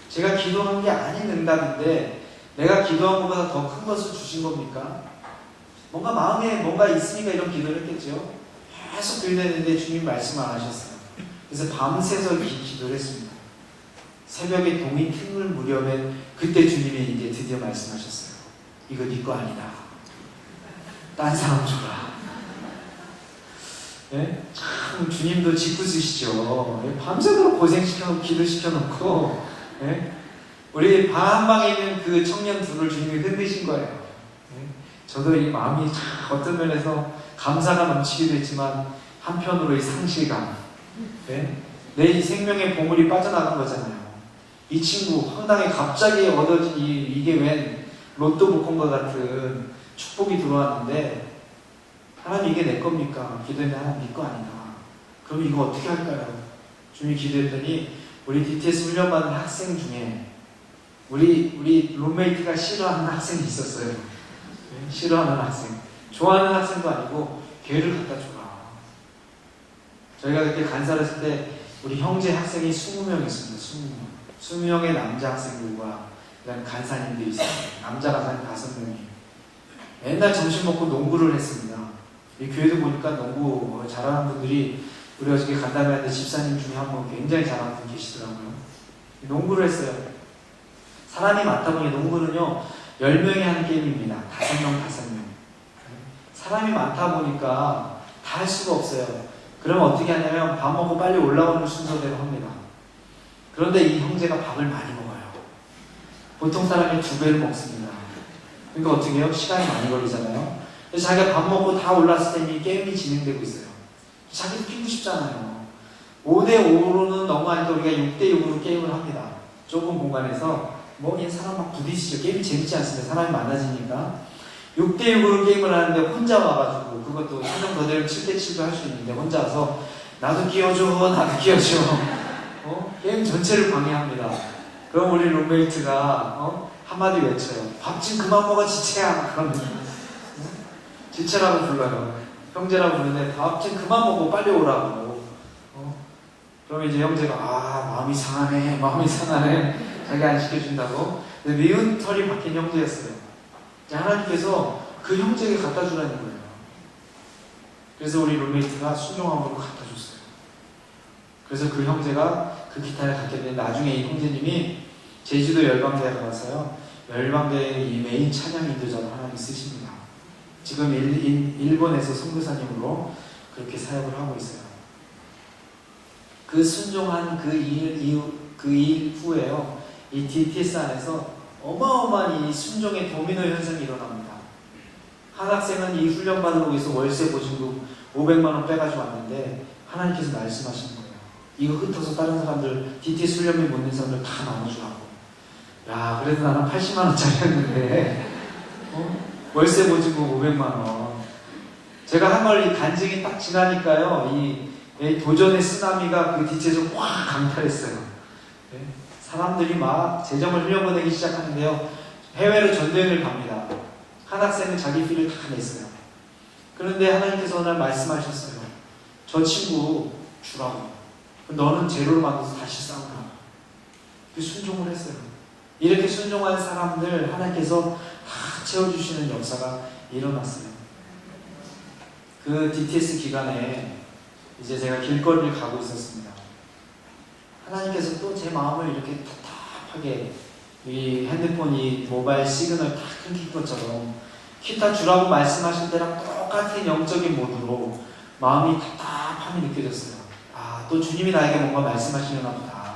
제가 기도한 게 아닌 응답인데 내가 기도한 것보다 더 큰 것을 주신 겁니까? 뭔가 마음에 뭔가 있으니까 이런 기도를 했겠죠. 계속 빌렸는데 주님 말씀 안 하셨어요. 그래서 밤새서 기도를 했습니다. 새벽에 동이 틈을 무렵에 그때 주님이 이제 드디어 말씀하셨어요. 이거 네 거 아니다. 딴 사람 줘라. 네? 참 주님도 짓궂으시죠. 밤새도록 고생시켜놓고 기도시켜놓고 네? 우리 방 한 방에 있는 그 청년 둘을 주님이 흔드신 거예요. 네? 저도 이 마음이 참 어떤 면에서 감사가 넘치기도 했지만 한편으로 이 상실감, 네? 내 생명의 보물이 빠져나간 거잖아요. 이 친구 황당히 갑자기 얻어진 이게 웬 로또 복권과 같은 축복이 들어왔는데 하나님 이게 내 겁니까? 기도했는데 하나님 네 거 아니다. 그럼 이거 어떻게 할까요? 주님이 기도했더니 우리 DTS 훈련받은 학생 중에 우리 룸메이트가 싫어하는 학생이 있었어요. 네? 싫어하는 학생. 좋아하는 학생도 아니고 걔를 갖다 줘라. 저희가 그때 간사를 했을 때 우리 형제 학생이 20명 있습니다. 20명. 20명의 남자 학생들과 그다음 간사님들이 있어요. 남자 간사님 5명이. 맨날 점심 먹고 농구를 했습니다. 이 교회도 보니까 농구 잘하는 분들이 우리 어저께 간담회하는데 집사님 중에 한 분 굉장히 잘하는 분 계시더라고요. 농구를 했어요. 사람이 많다 보니 농구는요 10명이 하는 게임입니다. 5명. 사람이 많다 보니까 다 할 수가 없어요. 그러면 어떻게 하냐면 밥 먹고 빨리 올라오는 순서대로 합니다. 그런데 이 형제가 밥을 많이 먹어요. 보통 사람이 2배를 먹습니다. 그러니까 어떻게 해요? 시간이 많이 걸리잖아요. 그래서 자기가 밥 먹고 다 올랐을 때 이 게임이 진행되고 있어요. 자기도 끼고 싶잖아요. 5대5로는 너무 아니까 우리가 6대6으로 게임을 합니다. 좁은 공간에서 그냥 사람 막 부딪히죠. 게임이 재밌지 않습니다. 사람이 많아지니까. 6대6으로 게임을 하는데 혼자 와가지고 그것도 3명 더 되면 7대7도 할 수 있는데 혼자 와서 나도 끼워줘. 게임 전체를 방해합니다. 그럼 우리 룸메이트가 한마디 외쳐요. 밥 좀 그만 먹어 지체야. 그럽니다. 지체라고 불러요. 형제라고 부르는데 밥 좀 그만 먹고 빨리 오라고. 그러면 이제 형제가 마음이 상하네. 자기 안 시켜준다고. 근데 미운 털이 박힌 형제였어요. 하나님께서 그 형제에게 갖다 주라는 거예요. 그래서 우리 룸메이트가 순종함으로 갖다 줬어요. 그래서 그 형제가 그 기타를 갖게 됐는데 나중에 이 형제님이 제주도 열방대에 가서요. 열방대의 이 메인 찬양 인도자로 하나님 쓰십니다. 지금 일본에서 선교사님으로 그렇게 사역을 하고 있어요. 그 순종한 그 일 후에요. 이 DTS 안에서 어마어마한 이 순종의 도미노 현상이 일어납니다. 한 학생은 이 훈련 받으러 위해서 월세 보증금 500만 원 빼가지고 왔는데 하나님께서 말씀하신 거예요. 이거 흩어서 다른 사람들 DTS 훈련비 못 낸 사람들 다 나눠주라고. 야, 그래도 나는 80만 원짜리였는데 월세 보증금 500만 원. 제가 한 걸 이 간증이 딱 지나니까요. 이 도전의 쓰나미가 그 DTS에서 확 강탈했어요. 네? 사람들이 막 재정을 흘려보내기 시작하는데요. 해외로 전도여행을 갑니다. 한 학생은 자기 피를 다 냈어요. 그런데 하나님께서 오늘 말씀하셨어요. 저 친구 주라고. 너는 재료를 만들어서 다시 싸우라고. 그 순종을 했어요. 이렇게 순종한 사람들 하나님께서 다 채워주시는 역사가 일어났어요. 그 DTS 기간에 이제 제가 길거리를 가고 있었습니다. 하나님께서 또 제 마음을 이렇게 답답하게 이 핸드폰 이 모바일 시그널 다 끊긴 것처럼 기타 주라고 말씀하신 때랑 똑같은 영적인 모드로 마음이 답답함이 느껴졌어요. 또 주님이 나에게 뭔가 말씀하시려나 보다.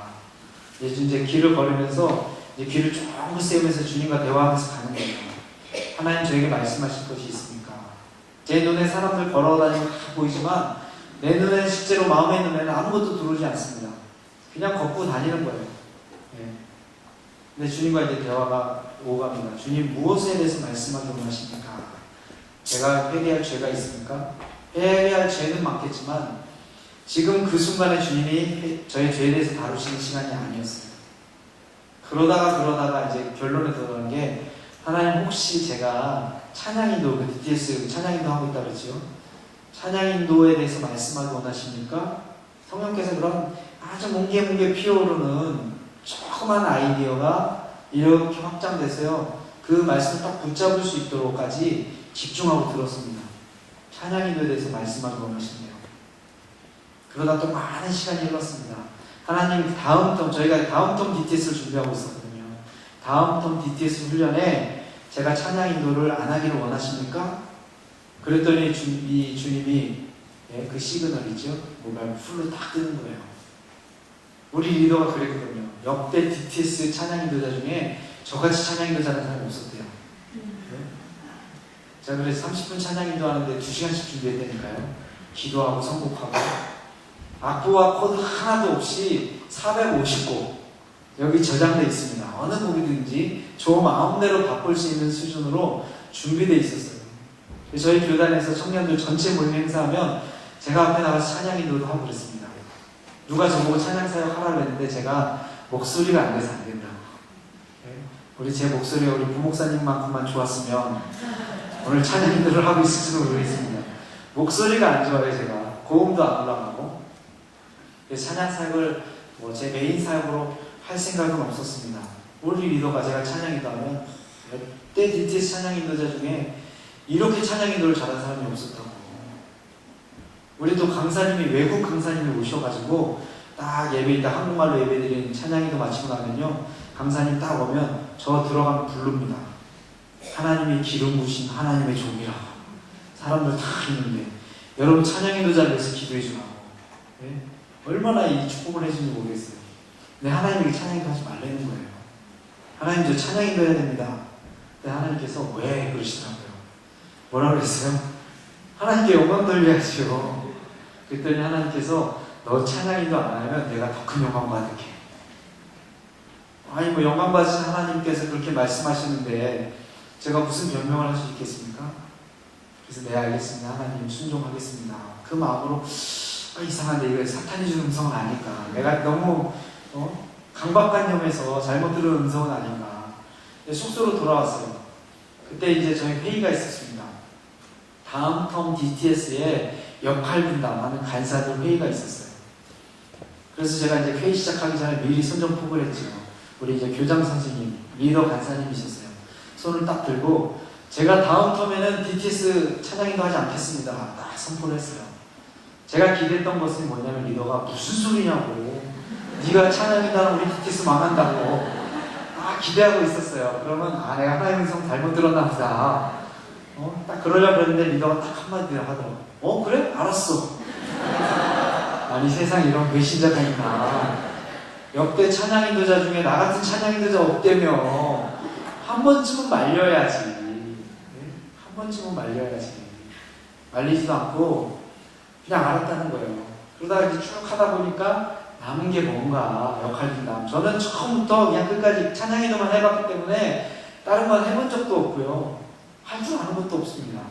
이제 길을 걸으면서 이제 귀를 쫑긋 세우면서 주님과 대화하면서 가는 거예요. 하나님 저에게 말씀하실 것이 있습니까? 제 눈에 사람들 걸어다니고 다 보이지만 내 눈에 실제로 마음의 눈에는 아무것도 들어오지 않습니다. 그냥 걷고 다니는 거예요. 네. 근데 주님과 이제 대화가 오갑니다. 주님 무엇에 대해서 말씀하기 원하십니까? 제가 회개할 죄가 있습니까? 회개할 죄는 많겠지만 지금 그 순간에 주님이 저의 죄에 대해서 다루시는 시간이 아니었어요. 그러다가 이제 결론에 들어간 게 하나님 혹시 제가 찬양인도 그 DTS 찬양인도 하고 있다 그랬죠? 찬양인도에 대해서 말씀하기 원하십니까? 성령께서 그런 아주 뭉게뭉게 피어오르는 조그만 아이디어가 이렇게 확장돼서요. 그 말씀을 딱 붙잡을 수 있도록까지 집중하고 들었습니다. 찬양 인도에 대해서 말씀하고 원하시네요. 그러다 또 많은 시간이 흘렀습니다. 하나님 다음 텀, 저희가 다음 텀 DTS를 준비하고 있었거든요. 다음 텀 DTS 훈련에 제가 찬양 인도를 안 하기를 원하십니까? 그랬더니 주님이 그 시그널이죠. 모바일 풀로 딱 뜨는 거예요. 우리 리더가 그랬거든요. 역대 DTS 찬양 인도자 중에 저같이 찬양 인도자는 사람이 없었대요. 네? 자, 그래서 30분 찬양 인도하는데 2시간씩 준비했다니까요. 기도하고 선곡하고 악보와 코드 하나도 없이 450곡 여기 저장되어 있습니다. 어느 곡이든지 저 마음대로 바꿀 수 있는 수준으로 준비되어 있었어요. 저희 교단에서 청년들 전체 모임 행사하면 제가 앞에 나가서 찬양 인도도 하고 그랬습니다. 누가 저보고 찬양 사역 하라고 했는데 제가 목소리가 안 돼서 안 된다고. 우리 제 목소리가 우리 부목사님만큼만 좋았으면 오늘 찬양 인도를 하고 있을지도 모르겠습니다. 목소리가 안 좋아요. 제가 고음도 안 올라가고 찬양 사역을 제 메인 사역으로 할 생각은 없었습니다. 우리 리더가 제가 찬양 인도하면 몇대 DTS 찬양 인도자 중에 이렇게 찬양 인도를 잘하는 사람이 없었다고. 우리 또 강사님이 외국 강사님이 오셔가지고 딱 예배 때 한국말로 예배드리는 찬양 인도 마치고 나면요, 강사님 딱 오면 저 들어가면 부릅니다. 하나님이 기름 부으신 하나님의 종이라고. 사람들 다 있는데 여러분 찬양 인도자를 위해서 기도해 주라고. 네? 얼마나 이 축복을 해주는지 모르겠어요. 근데 하나님에게 찬양 인도 하지 말라는 거예요. 하나님 저 찬양 인도 해야 됩니다. 근데 하나님께서 왜 그러시더라고요. 뭐라 그랬어요? 하나님께 영광 돌려야죠. 그랬더니 하나님께서 너 찬양 인도 안 하면 내가 더 큰 영광 받을게. 아니 뭐 영광 받으신 하나님께서 그렇게 말씀하시는데 제가 무슨 변명을 할 수 있겠습니까? 그래서 네 알겠습니다. 하나님 순종하겠습니다. 그 마음으로 이상한데 이거 사탄이 주는 음성은 아닐까. 내가 너무 강박관념에서 잘못 들은 음성은 아닌가. 숙소로 돌아왔어요. 그때 이제 저희 회의가 있었습니다. 다음 텀 DTS의 역할 분담하는 간사들 회의가 있었어요. 그래서 제가 이제 회의 시작하기 전에 미리 선전포고를 했죠. 우리 이제 교장 선생님, 리더 간사님이셨어요. 손을 딱 들고 제가 다음 텀에는 DTS 찬양인도 하지 않겠습니다. 딱 선포를 했어요. 제가 기대했던 것은 뭐냐면 리더가 무슨 소리냐고. 네가 찬양인다면 우리 DTS 망한다고. 기대하고 있었어요. 그러면 내가 하나님의 음성 잘못 들었나 보다. 딱 그러려고 그랬는데 리더가 딱 한마디 하더라고. 그래? 알았어. 아니 세상에 이런 배신자가 있나. 역대 찬양 인도자 중에 나 같은 찬양 인도자 없다며. 한 번쯤은 말려야지. 한 번쯤은 말려야지. 말리지도 않고 그냥 알았다는 거예요. 그러다가 이제 쭉 하다 보니까 남은 게 뭔가 역할 분담. 저는 처음부터 그냥 끝까지 찬양 인도만 해봤기 때문에 다른 건 해본 적도 없고요. 할 줄 아는 것도 없습니다.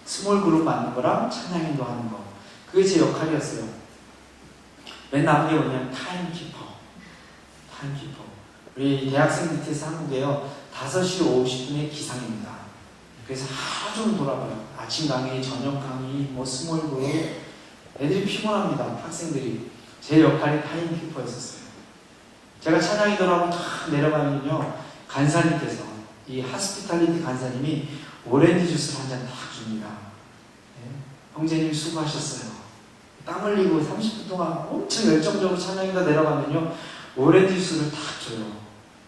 스몰 그룹 만든 거랑 찬양 인도 하는 거. 그게 제 역할이었어요. 맨 남은 게 뭐냐면 타임키퍼. 타임키퍼. 우리 대학생 DTS 한국에요. 5시 50분에 기상입니다. 그래서 하루 종일 돌아가요. 아침 강의, 저녁 강의, 스몰 그룹. 애들이 피곤합니다. 학생들이. 제 역할이 타임키퍼였었어요. 제가 찬양 인도하고 탁 내려가면요, 간사님께서 이 하스피탈리티 간사님이 오렌지 주스를 한 잔 딱 줍니다. 네? 형제님 수고하셨어요. 땀 흘리고 30분 동안 엄청 열정적으로 찬양인도 내려가면요, 오렌지 주스를 딱 줘요.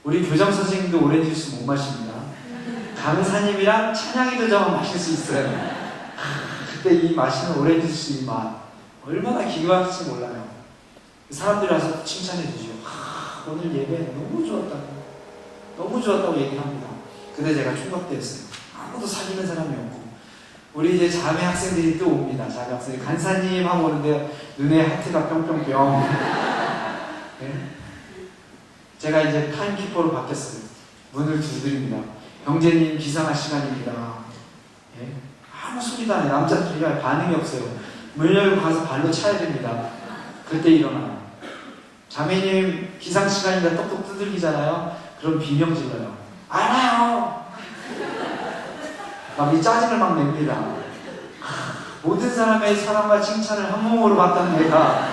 우리 교장 선생님도 오렌지 주스 못 마십니다. 강사님이랑 찬양인도자만 마실 수 있어요. 그때 이 마시는 오렌지 주스 이 맛 얼마나 기괴할지 몰라요. 사람들이 와서 칭찬해 주죠. 오늘 예배 너무 좋았다고. 너무 좋았다고 얘기합니다. 근데 제가 충격되었어요. 아무도 사귀는 사람이 없고. 우리 이제 자매 학생들이 또 옵니다. 자매 학생들이 간사님 하고 오는데 눈에 하트가 뿅뿅뿅. 네? 제가 이제 타임키퍼로 바뀌었어요. 문을 두드립니다. 형제님 기상할 시간입니다. 네? 아무 소리도 안 해요. 남자들이 반응이 없어요. 문 열고 가서 발로 차야 됩니다. 그때 일어나요. 자매님 기상 시간이니까 똑똑 두들기잖아요. 그럼 비명 질러요. 알아요. 막 이 짜증을 막 냅니다. 모든 사람의 사랑과 칭찬을 한 몸으로 받던 내가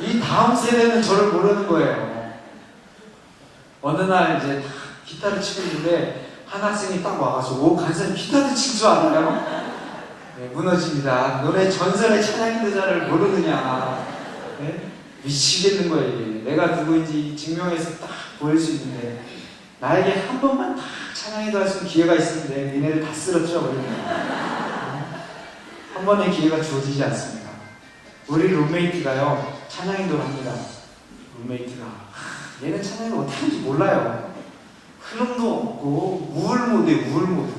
이 다음 세대는 저를 모르는 거예요. 어느 날 이제 기타를 치고 있는데 한 학생이 딱 와가지고 간사님 기타도 칠 줄 알아요? 네, 무너집니다. 너네 전설의 찬양인도자를 모르느냐. 네? 미치겠는 거예요. 이게. 내가 누구인지 증명해서 딱 보일 수 있는데 나에게 한 번만 딱 찬양인도 할 수 있는 기회가 있었는데 니네를 다 쓰러뜨려 버립니다. 한 번의 기회가 주어지지 않습니다. 우리 룸메이트가요 찬양인도를 합니다. 룸메이트가 얘는 찬양을 어떻게 하는지 몰라요. 흐름도 없고 우울 모드에 우울 모드,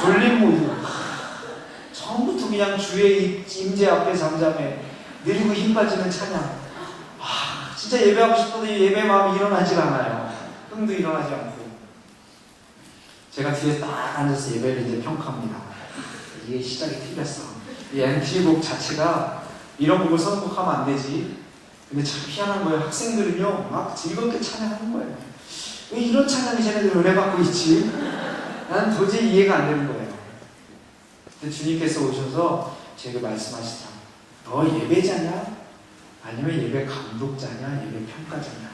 졸린 모드. 처음부터 그냥 주의 임재 앞에 잠잠해 느리고 힘 빠지는 찬양. 진짜 예배하고 싶어도 예배 마음이 일어나질 않아요. 흥도 일어나지 않고. 제가 뒤에 딱 앉아서 예배를 이제 평가합니다. 이게 시작이 틀렸어. 이 MT곡 자체가 이런 곡을 선곡하면 안 되지. 근데 참 희한한 거예요. 학생들은요 막 즐겁게 찬양하는 거예요. 왜 이런 찬양이 쟤네들 은혜 받고 있지? 난 도저히 이해가 안 되는 거예요. 근데 주님께서 오셔서 제게 말씀하시죠. 너 예배자냐? 아니면 예배 감독자냐? 예배 평가자냐?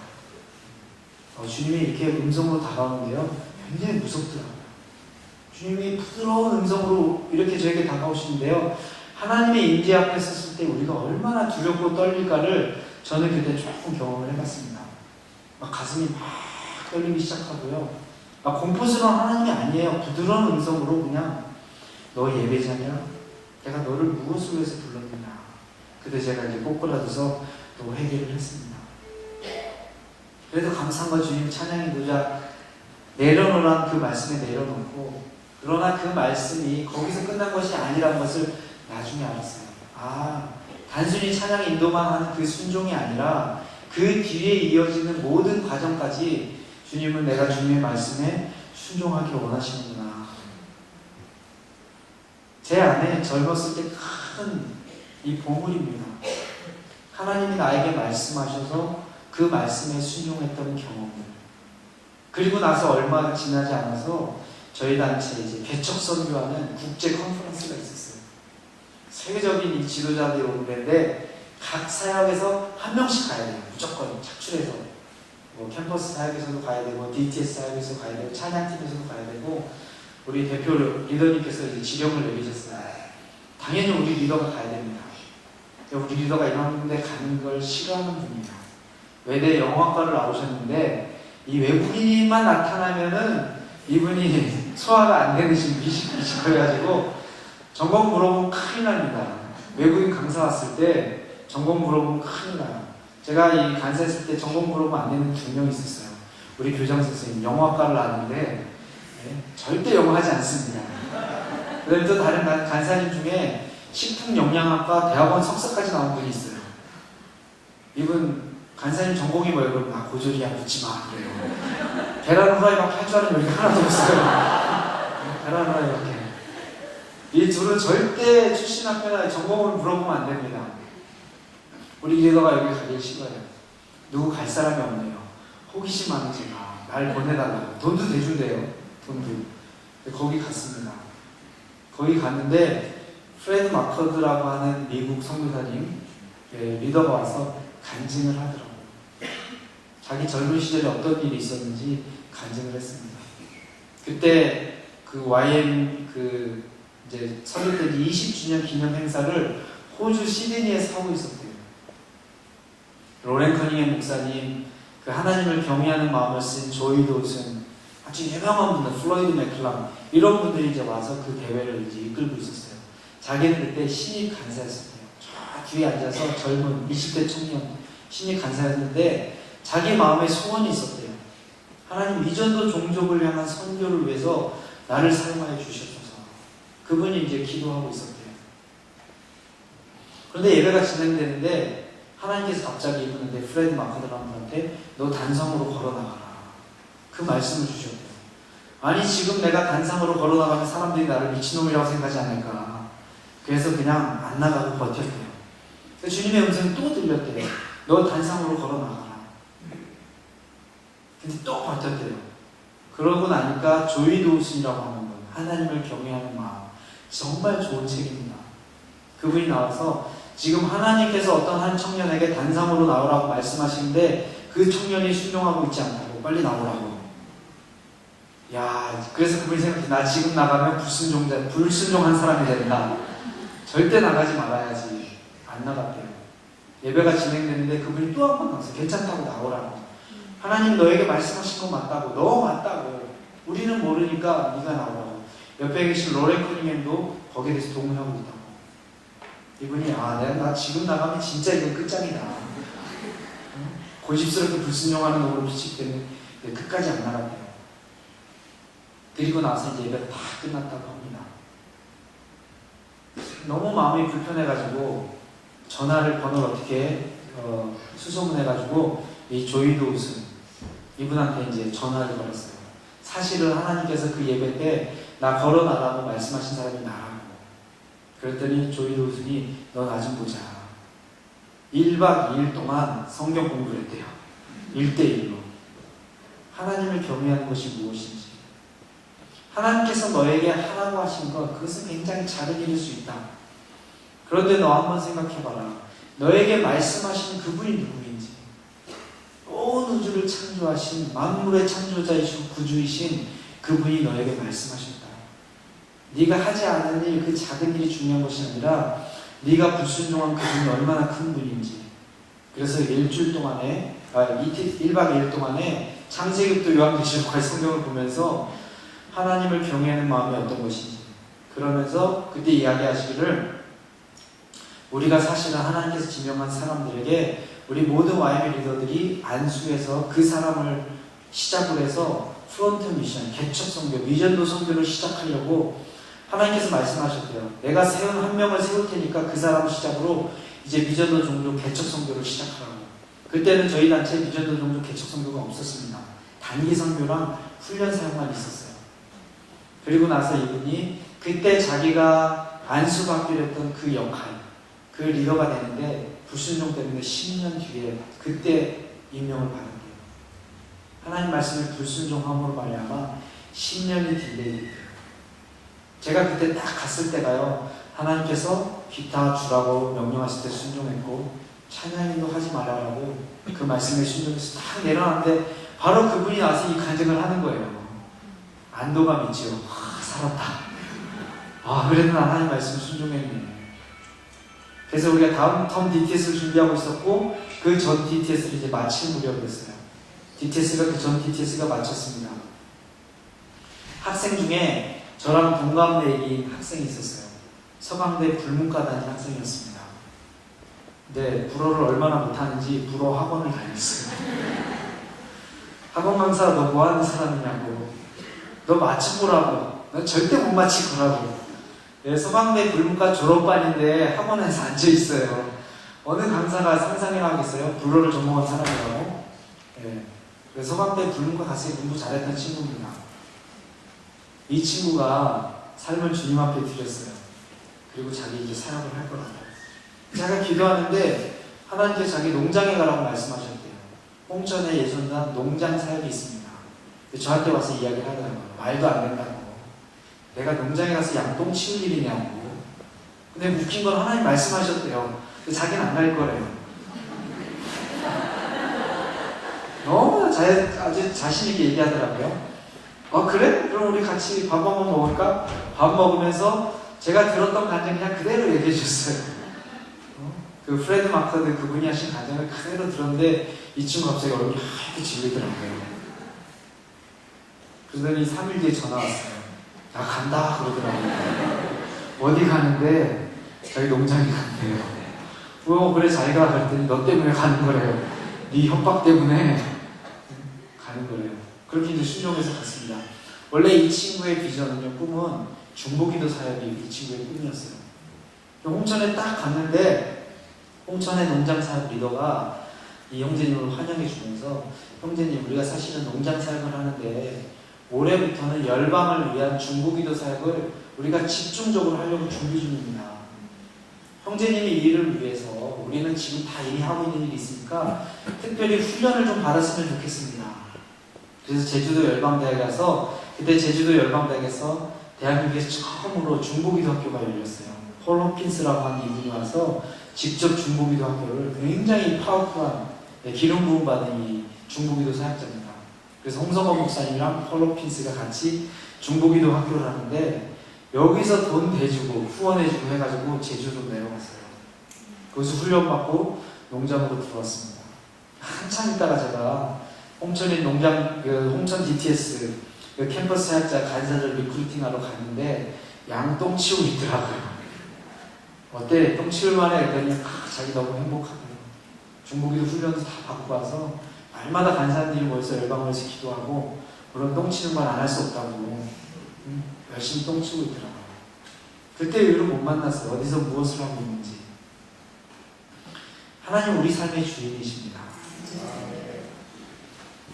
주님이 이렇게 음성으로 다가오는데요 굉장히 무섭더라고요. 주님이 부드러운 음성으로 이렇게 저에게 다가오시는데요 하나님의 임재 앞에 섰을 때 우리가 얼마나 두렵고 떨릴까를 저는 그때 조금 경험을 해봤습니다. 막 가슴이 막 떨리기 시작하고요. 막 공포스러운 하나님이 아니에요. 부드러운 음성으로 그냥 너 예배자냐? 내가 너를 무엇을 위해서 불렀느냐? 그때 제가 이제 꼬꾸라져서 또 회개를 했습니다. 그래도 감사한 건 주님 찬양인도자 내려놓으란 그 말씀에 내려놓고 그러나 그 말씀이 거기서 끝난 것이 아니라는 것을 나중에 알았어요. 단순히 찬양 인도만 하는 그 순종이 아니라 그 뒤에 이어지는 모든 과정까지 주님은 내가 주님의 말씀에 순종하기를 원하시는구나. 제 안에 젊었을 때 큰 이 보물입니다. 하나님이 나에게 말씀하셔서 그 말씀에 순종했던 경험을. 그리고 나서 얼마 지나지 않아서 저희 단체 이제 개척 선교하는 국제 컨퍼런스가 있었어요. 세계적인 이 지도자들이 오는 데인데 각 사역에서 한 명씩 가야 돼요. 무조건 착출해서 뭐 캠퍼스 사역에서도 가야 되고 DTS 사역에서 가야 되고 찬양팀에서도 가야 되고 우리 대표 리더님께서 이제 지령을 내리셨어요. 당연히 우리 리더가 가야 됩니다. 우리 리더가 이런 데 가는 걸 싫어하는 분이에요. 외대 영어학과를 나오셨는데 이 외국인만 나타나면은 이분이 소화가 안 되는 비식 그래가지고 전공 물어보면 큰일 납니다. 외국인 강사 왔을 때 전공 물어보면 큰일 나요. 제가 이 간사했을 때 전공 물어보면 안 되는 2명 있었어요. 우리 교장 선생님 영어학과를 나왔는데 절대 영어 하지 않습니다. 그다음에 또 다른 간사님 중에 식품영양학과 대학원 석사까지 나온 분이 있어요. 이분 간사님 전공이 뭐예요? 그럼 고졸이야 묻지마 그래요. 계란 후라이밖에 할 줄 아는 요리가 하나도 없어요. 계란 후라이밖에. 이 둘은 절대 출신 학교나 전공을 물어보면 안 됩니다. 우리 리더가 여기 가길 싫어요. 누구 갈 사람이 없네요. 호기심 많은 제가 날 보내달라고. 돈도 대준대요. 돈도. 거기 갔습니다. 거기 갔는데 프레드 마커드라고 하는 미국 선교사님 리더가 와서 간증을 하더라고요. 자기 젊은 시절에 어떤 일이 있었는지 간증을 했습니다. 그때 그 YM 이제 설립된 20주년 기념 행사를 호주 시드니에서 하고 있었대요. 로렌 커닝햄 목사님, 그 하나님을 경외하는 마음을 쓴 조이 도슨, 아주 유명한 분들, 플로이드 맥클람 이런 분들이 이제 와서 그 대회를 이제 이끌고 있었어요. 자기는 그때 신입 간사였었대요. 저 뒤에 앉아서 젊은 20대 청년 신입 간사였는데 자기 마음에 소원이 있었대요. 하나님 이전도 종족을 향한 선교를 위해서 나를 사용하여 주셔서 그분이 이제 기도하고 있었대요. 그런데 예배가 진행되는데 하나님께서 갑자기 이분한테 프레드 마커드라한테 너 단성으로 걸어나가라. 그 말씀을 주셨대요. 아니 지금 내가 단상으로 걸어나가면 사람들이 나를 미친놈이라고 생각하지 않을까. 그래서 그냥 안 나가고 버텼대요. 주님의 음성이 또 들렸대요. 너 단상으로 걸어나가라. 근데 또 버텼대요. 그러고 나니까 조이 도우슨이라고 하는 분, 하나님을 경외하는 마음, 정말 좋은 책입니다. 그분이 나와서 지금 하나님께서 어떤 한 청년에게 단상으로 나오라고 말씀하시는데 그 청년이 순종하고 있지 않다고 빨리 나오라고. 야, 그래서 그분이 생각해. 나 지금 나가면 불순종한 사람이 된다. 절대 나가지 말아야지. 안 나갔대요. 예배가 진행되는데 그분이 또 한 번 나왔어요. 괜찮다고 나오라고. 하나님 너에게 말씀하신 거 맞다고. 너 맞다고. 우리는 모르니까 네가 나오라고. 옆에 계신 로렌 커닝햄도 거기에 대해서 동의하고 있다고. 이분이 나 지금 나가면 진짜 이건 끝장이다. 고집스럽게 불순종하는 놈으로 비치기 때문에 끝까지 안 나갔대요. 그리고 나서 이제 예배가 다 끝났다고 합니다. 너무 마음이 불편해가지고 전화를 번호를 어떻게 수소문해가지고 이 조이도 웃은 이분한테 이제 전화를 걸었어요. 사실은 하나님께서 그 예배 때 나 걸어나라고 말씀하신 사람이 나라고. 그랬더니 조이도 웃으니 너 나 좀 보자. 1박 2일 동안 성경 공부를 했대요. 1대1로. 하나님을 경외하는 것이 무엇인지. 하나님께서 너에게 하라고 하신 것, 그것은 굉장히 작은 일일 수 있다. 그런데 너 한번 생각해봐라. 너에게 말씀하신 그분이 누구인지. 온 우주를 창조하신 만물의 창조자이시고 구주이신 그분이 너에게 말씀하셨다. 네가 하지 않은 일, 그 작은 일이 중요한 것이 아니라 네가 불순종한 그분이 얼마나 큰 분인지. 그래서 일주일 동안에 1박 2일 동안에 창세기부터 요한계시록까지 성경을 보면서 하나님을 경외하는 마음이 어떤 것인지, 그러면서 그때 이야기하시기를 우리가 사실은 하나님께서 지명한 사람들에게 우리 모든 YB 리더들이 안수해서 그 사람을 시작으로 해서 프론트 미션, 개척 선교, 미전도 선교를 시작하려고 하나님께서 말씀하셨대요. 내가 세운 한 명을 세울 테니까 그 사람을 시작으로 이제 미전도 종교 개척 선교를 시작하라고. 그때는 저희 단체 미전도 종교 개척 선교가 없었습니다. 단기 선교랑 훈련 사역만 있었어요. 그리고 나서 이분이 그때 자기가 안수받기로 했던 그 역할, 그 리더가 되는데 불순종 때문에 10년 뒤에 그때 임명을 받았대요. 하나님 말씀을 불순종함으로 말미암아 10년이 딜레이됐대요. 제가 그때 딱 갔을 때가요, 하나님께서 기타 주라고 명령하실 때 순종했고 찬양인도 하지 말아라고 그 말씀에 순종해서 딱 내려놨는데 바로 그분이 나서 이 간증을 하는 거예요. 안도감 있지요. 살았다. 그래도 난 하나님 말씀 순종했네. 그래서 우리가 다음 텀 DTS를 준비하고 있었고 그 전 DTS를 이제 마칠 무렵이었어요. DTS가 그 전 DTS가 마쳤습니다. 학생 중에 저랑 동갑내기인 학생이 있었어요. 서강대 불문과 다닌 학생이었습니다. 근데 불어를 얼마나 못하는지 불어 학원을 다녔어요. 학원 강사 너 뭐하는 사람이냐고. 너 맞추 보라고. 너 절대 못 맞힐 거라고. 네, 서강대 불문과 졸업반인데 학원에서 앉아있어요. 어느 강사가 상상이나 하겠어요? 불어를 전공한 사람이라고. 네. 그래서 서강대 불문과 가서 공부 잘했던 친구입니다. 이 친구가 삶을 주님 앞에 드렸어요. 그리고 자기 이제 사역을 할 거라고. 제가 기도하는데 하나님께서 자기 농장에 가라고 말씀하셨대요. 홍천에 예전단 농장 사역이 있습니다. 저한테 와서 이야기를 하더라고요. 말도 안 된다고. 내가 농장에 가서 양똥 치울 일이냐고. 근데 웃긴 건 하나님 말씀하셨대요. 자기는 안 갈 거래요. 너무 아주 자신있게 얘기하더라고요. 그래? 그럼 우리 같이 밥 한번 먹을까? 밥 먹으면서 제가 들었던 간증 그냥 그대로 얘기해 주셨어요. 그 프레드 마커드 그분이 하신 간증을 그대로 들었는데 이 친구 갑자기 얼굴이 하얗게 질리더라고요. 그러더니 3일 뒤에 전화 왔어요. 나 간다 그러더라고요. 어디 가는데 저희 농장에 간대요. 그래 자기가 그랬더니 너 때문에 가는 거래요. 네 협박 때문에 가는 거래요. 그렇게 이제 순종해서 갔습니다. 원래 이 친구의 비전은요, 꿈은 중보기도 사역이 이 친구의 꿈이었어요. 홍천에 딱 갔는데 홍천의 농장 사역 리더가 이 형제님을 환영해 주면서 형제님 우리가 사실은 농장 사역을 하는데 올해부터는 열방을 위한 중보기도 사역을 우리가 집중적으로 하려고 준비 중입니다. 형제님이 이 일을 위해서 우리는 지금 다 이미 하고 있는 일이 있으니까 특별히 훈련을 좀 받았으면 좋겠습니다. 그래서 제주도 열방대학에 가서 그때 제주도 열방대학에서 대한민국에서 처음으로 중보기도 학교가 열렸어요. 폴 호킨스라고 하는 이분이 와서 직접 중보기도 학교를 굉장히 파워풀한 기름 부음 받은 이 중보기도 사역자입니다. 그래서 홍성호 목사님이랑 폴 호킨스가 같이 중보기도 학교를 하는데 여기서 돈 대주고 후원해주고 해가지고 제주도 내려갔어요. 거기서 훈련받고 농장으로 들어왔습니다. 한참 있다가 제가 홍천인 농장, 홍천 DTS 캠퍼스 사역자 간사들 리크루팅하러 갔는데 양 똥 치우고 있더라고요. 어때? 똥 치울만해? 그랬더니 자기 너무 행복하대요. 중보기도 훈련도 다 받고 와서 날마다 간사들이 모여서 열방을에서 기도하고 물론 똥 치는 건 안 할 수 없다고 열심히 똥 치고 있더라고요. 그때 이후로 못 만났어요. 어디서 무엇을 하고 있는지. 하나님 우리 삶의 주인이십니다.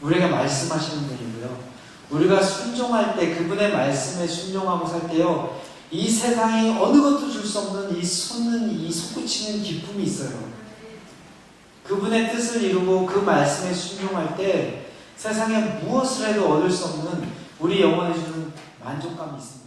우리에게 말씀하시는 분이고요. 우리가 순종할 때 그분의 말씀에 순종하고 살 때요, 이 세상이 어느 것도 줄 수 없는 이 솟구치는 기쁨이 있어요. 그분의 뜻을 이루고 그 말씀에 순종할 때 세상에 무엇을 해도 얻을 수 없는 우리 영혼에 주는 만족감이 있습니다.